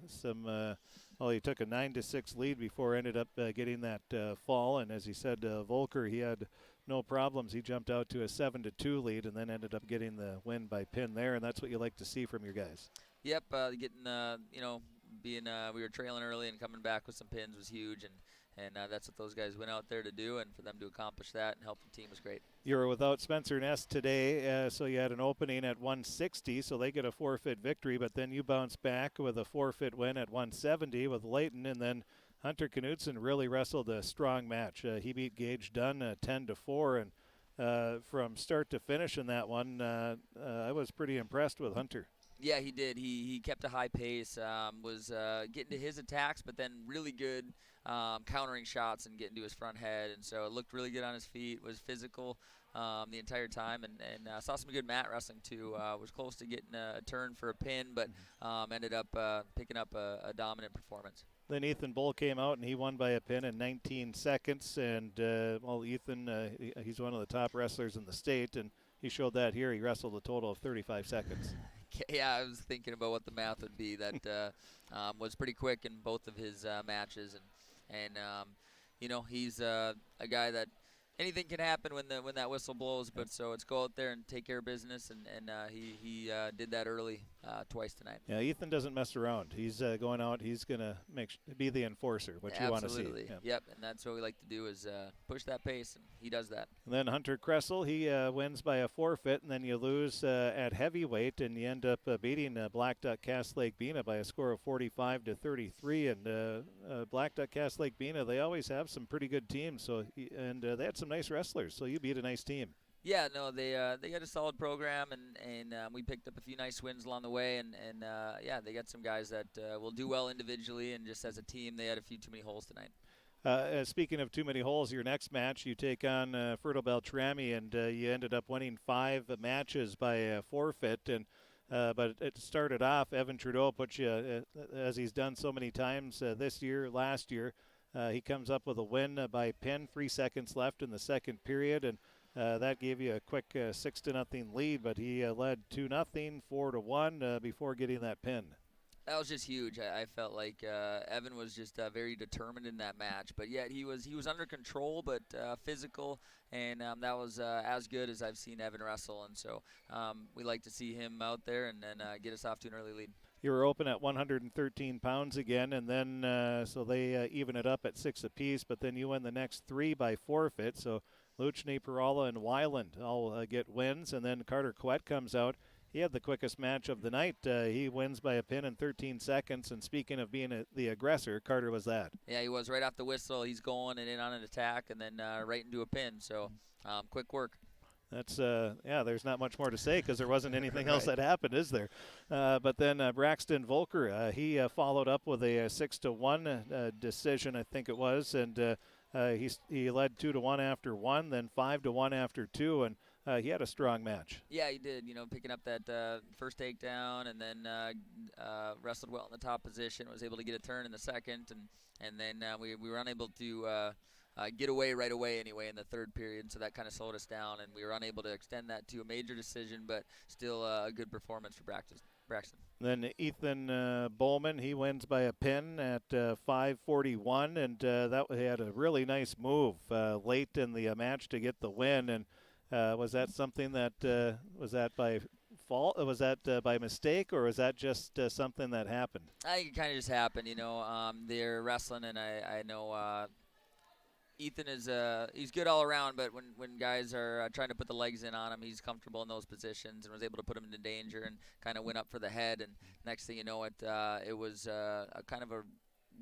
a 9-6 lead before ended up getting that fall. And as he said, Volker, he had no problems. He jumped out to a 7-2 lead and then ended up getting the win by pin there. And that's what you like to see from your guys. Yep, we were trailing early and coming back with some pins was huge, and that's what those guys went out there to do, and for them to accomplish that and help the team was great. You were without Spencer Ness today, so you had an opening at 160, so they get a forfeit victory, but then you bounce back with a forfeit win at 170 with Layton, and then Hunter Knudsen really wrestled a strong match. He beat Gage Dunn 10-4, and from start to finish in that one, I was pretty impressed with Hunter. Yeah, he did. He kept a high pace, was getting to his attacks, but then really good countering shots and getting to his front head. And so it looked really good on his feet, was physical the entire time, and saw some good mat wrestling too. Was close to getting a turn for a pin, but ended up picking up a dominant performance. Then Ethan Bull came out, and he won by a pin in 19 seconds. And, Ethan, he's one of the top wrestlers in the state, and he showed that here. He wrestled a total of 35 seconds. Yeah, I was thinking about what the math would be. That was pretty quick in both of his matches, and he's a guy that anything can happen when that whistle blows. But so it's go out there and take care of business, and he did that early twice tonight. Yeah, Ethan doesn't mess around. He's going out. He's gonna be the enforcer, what you want to see. Absolutely. Yep, and that's what we like to do is push that pace, and he does that. And then Hunter Kressel, he wins by a forfeit, and then you lose at heavyweight, and you end up beating Blackduck Lake-Bena by a score of 45-33. And Blackduck Lake-Bena, they always have some pretty good teams. So they had some nice wrestlers. So you beat a nice team. Yeah, no, they got a solid program, and we picked up a few nice wins along the way, and they got some guys that will do well individually, and just as a team, they had a few too many holes tonight. Speaking of too many holes, your next match, you take on Fertile-Beltrami, and you ended up winning 5 matches by a forfeit, but it started off, Evan Trudeau put you, as he's done so many times last year, he comes up with a win by pin, 3 seconds left in the second period, and that gave you a quick 6-0 lead, but he led 2-0, 4-1 before getting that pin. That was just huge. I felt like Evan was just very determined in that match, but yet he was under control, but physical, and that was as good as I've seen Evan wrestle. And so we like to see him out there and then get us off to an early lead. You were open at 113 pounds again, and then so they even it up at 6 apiece, but then you win the next 3 by forfeit. So Luchny, Perala, and Weiland all get wins, and then Carter Quett comes out. he had the quickest match of the night. He wins by a pin in 13 seconds. And speaking of being the aggressor, Carter was that. Yeah, he was right off the whistle. He's going and in on an attack and then right into a pin. So quick work. That's, there's not much more to say because there wasn't anything else that happened, is there? But then Braxton Volker, he followed up with a 6-1 decision, I think it was. And he led 2-1 after 1, then 5-1 after 2. And he had a strong match. Yeah, he did. Picking up that first takedown and then wrestled well in the top position. Was able to get a turn in the second, and then we were unable to get away right away anyway in the third period. So that kind of slowed us down, and we were unable to extend that to a major decision. But still a good performance for Braxton. Then Ethan Bowman, he wins by a pin at 5:41, and he had a really nice move late in the match to get the win. And was that something that was that by fault? Was that by mistake, or was that just something that happened? I think it kind of just happened. They're wrestling, and I know Ethan is he's good all around, but when guys are trying to put the legs in on him, he's comfortable in those positions and was able to put him into danger and kind of went up for the head. And next thing you know, it was a kind of a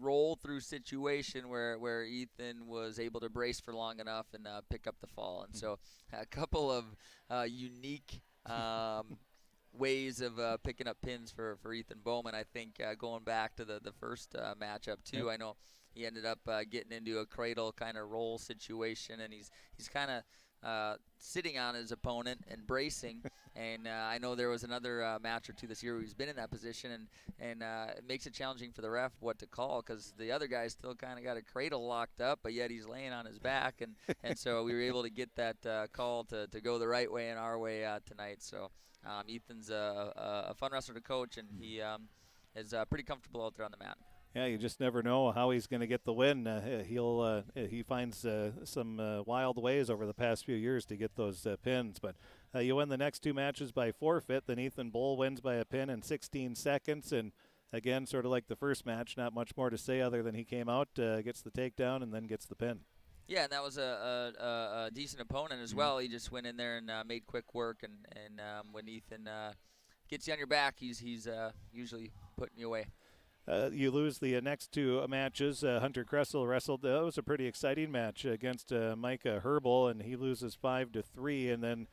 roll-through situation where Ethan was able to brace for long enough and pick up the fall. And so a couple of unique ways of picking up pins for Ethan Bowman. I think going back to the first matchup, too, I know he ended up getting into a cradle kind of roll situation, and he's kind of sitting on his opponent and bracing. And I know there was another match or two this year where he's been in that position, and it makes it challenging for the ref what to call because the other guy still kind of got a cradle locked up, but yet he's laying on his back. And so we were able to get that call to go the right way and our way tonight. So Ethan's a fun wrestler to coach, and he is pretty comfortable out there on the mat. Yeah, you just never know how he's going to get the win. He finds some wild ways over the past few years to get those pins. But you win the next two matches by forfeit. Then Ethan Bull wins by a pin in 16 seconds. And again, sort of like the first match, not much more to say other than he came out, gets the takedown, and then gets the pin. Yeah, and that was a decent opponent as well. He just went in there and made quick work. And when Ethan gets you on your back, he's usually putting you away. You lose the next two matches. Hunter Kressel wrestled. That was a pretty exciting match against Micah Herbal, and he loses 5-3. And then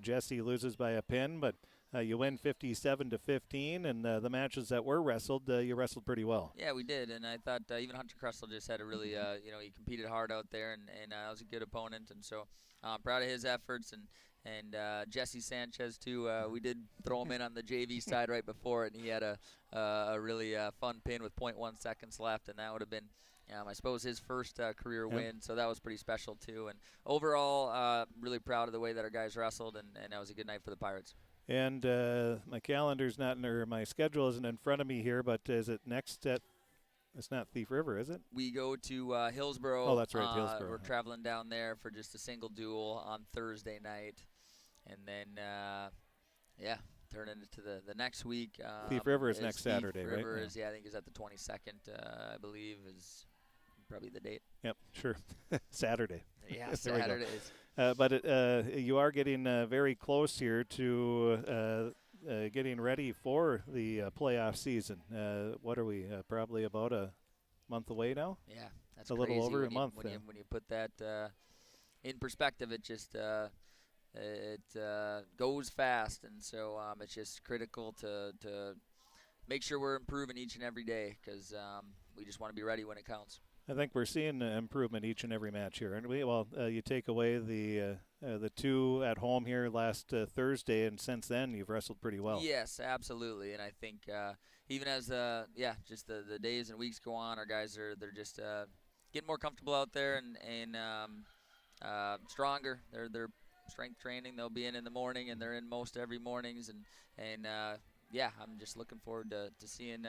Jesse loses by a pin, but you win 57-15. And the matches that were wrestled, you wrestled pretty well. Yeah, we did, and I thought even Hunter Kressel just had a really, he competed hard out there, and that was a good opponent. And so I'm proud of his efforts. And Jesse Sanchez, too, we did throw him in on the JV side right before it, and he had a really fun pin with 0.1 seconds left, and that would have been, I suppose, his first career win, so that was pretty special, too. And overall, really proud of the way that our guys wrestled, and that was a good night for the Pirates. And my calendar's not, or my schedule isn't in front of me here, but is it next at It's not Thief River, is it? We go to Hillsboro. Oh, that's right, Hillsboro. We're traveling down there for just a single duel on Thursday night. And then, turn into the next week. Thief River is next Saturday, right? Thief River is, I think is at the 22nd, I believe, is probably the date. Yep, sure. Saturday. Yeah, Saturdays. But you are getting very close here to getting ready for the playoff season. What are we, probably about a month away now? Yeah, that's a little over a month. When you put that in perspective, it just it goes fast, and so it's just critical to make sure we're improving each and every day because we just want to be ready when it counts. I think we're seeing improvement each and every match here, aren't we? Well, you take away the two at home here last Thursday, and since then you've wrestled pretty well. Yes, absolutely, and I think even as just the days and weeks go on, our guys they're just getting more comfortable out there and stronger. They're strength training. They'll be in the morning, and they're in most every mornings, and I'm just looking forward to seeing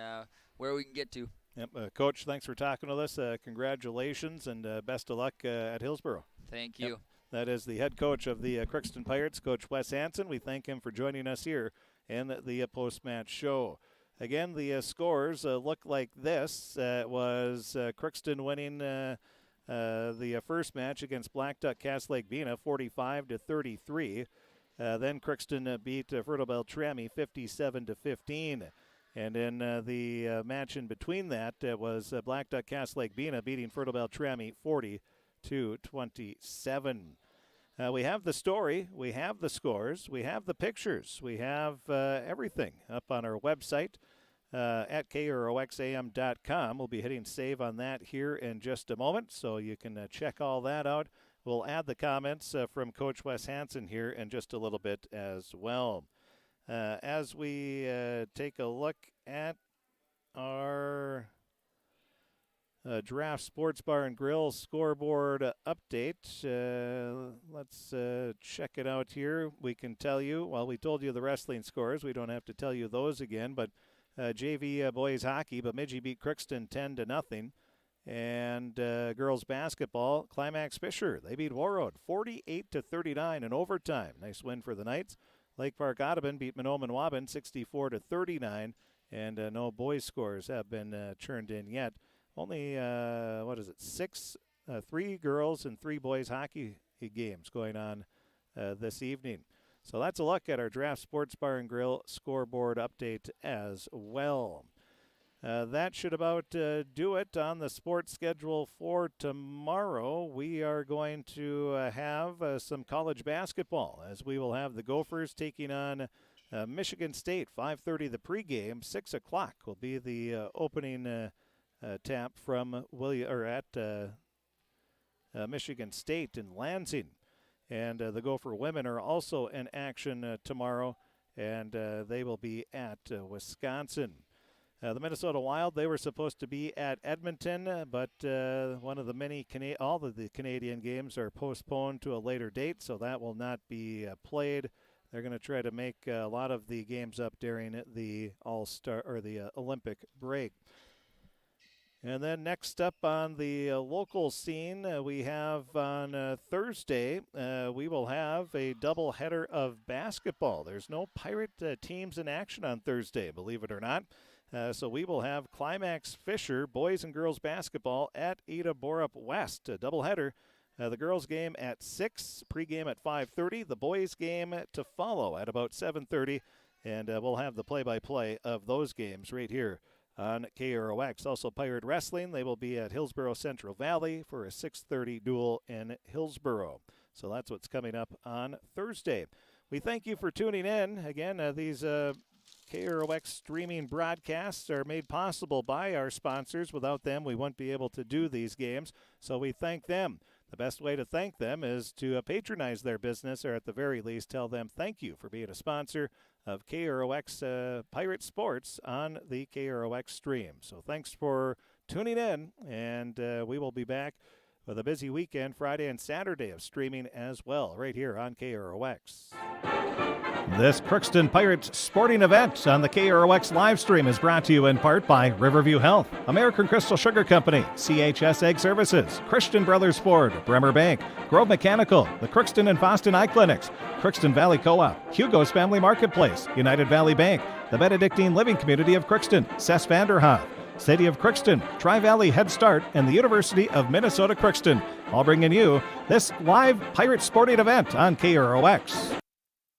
where we can get to. Yep, Coach, thanks for talking with us. Congratulations and best of luck at Hillsboro. Thank you. Yep. That is the head coach of the Crookston Pirates, Coach Wes Hansen. We thank him for joining us here in the post-match show. Again, the scores look like this. It was Crookston winning the first match against Blackduck Lake-Bena 45-33. Then Crookston beat Fertile-Beltrami 57-15. And in the match in between that was Blackduck cast Lake-Bena beating Fertile-Beltrami 40-27. We have the story, we have the scores, we have the pictures, we have everything up on our website at KROXAM.com. We'll be hitting save on that here in just a moment, so you can check all that out. We'll add the comments from Coach Wes Hansen here in just a little bit as well. As we take a look at our Draft Sports Bar and Grill scoreboard update, let's check it out here. We can tell you, well, we told you the wrestling scores. We don't have to tell you those again, but JV boys hockey, Bemidji beat Crookston 10-0. And girls basketball, Climax Fisher, they beat Warroad 48-39 in overtime. Nice win for the Knights. Lake Park Audubon beat Mahnomen-Waban 64-39, and no boys scores have been churned in yet. Only, 3 girls and 3 boys hockey games going on this evening. So that's a look at our Draft Sports Bar and Grill scoreboard update as well. That should about do it on the sports schedule for tomorrow. We are going to have some college basketball, as we will have the Gophers taking on Michigan State. 5:30 the pregame. 6 o'clock will be the opening tap from Michigan State in Lansing. And the Gopher women are also in action tomorrow, and they will be at Wisconsin. The Minnesota Wild, they were supposed to be at Edmonton, but one of the all of the Canadian games are postponed to a later date, so that will not be played. They're going to try to make a lot of the games up during the All-Star or the Olympic break. And then next up on the local scene, we have on Thursday, we will have a doubleheader of basketball. There's no Pirate teams in action on Thursday, believe it or not. So we will have Climax Fisher boys and girls basketball at Ada Borup West. A doubleheader. The girls game at 6, pregame at 5:30. The boys game to follow at about 7:30. And we'll have the play-by-play of those games right here on KROX. Also Pirate Wrestling. They will be at Hillsborough Central Valley for a 6:30 duel in Hillsborough. So that's what's coming up on Thursday. We thank you for tuning in. Again, these KROX streaming broadcasts are made possible by our sponsors. Without them, we wouldn't be able to do these games, so we thank them. The best way to thank them is to patronize their business, or at the very least tell them thank you for being a sponsor of KROX Pirate Sports on the KROX stream. So thanks for tuning in, and we will be back with a busy weekend, Friday and Saturday of streaming as well, right here on KROX. This Crookston Pirates sporting event on the KROX live stream is brought to you in part by Riverview Health, American Crystal Sugar Company, CHS Egg Services, Christian Brothers Ford, Bremer Bank, Grove Mechanical, the Crookston and Boston Eye Clinics, Crookston Valley Co-op, Hugo's Family Marketplace, United Valley Bank, the Benedictine Living Community of Crookston, Cess Vanderhoff, City of Crookston, Tri-Valley Head Start, and the University of Minnesota Crookston, all bringing you this live Pirate sporting event on KROX.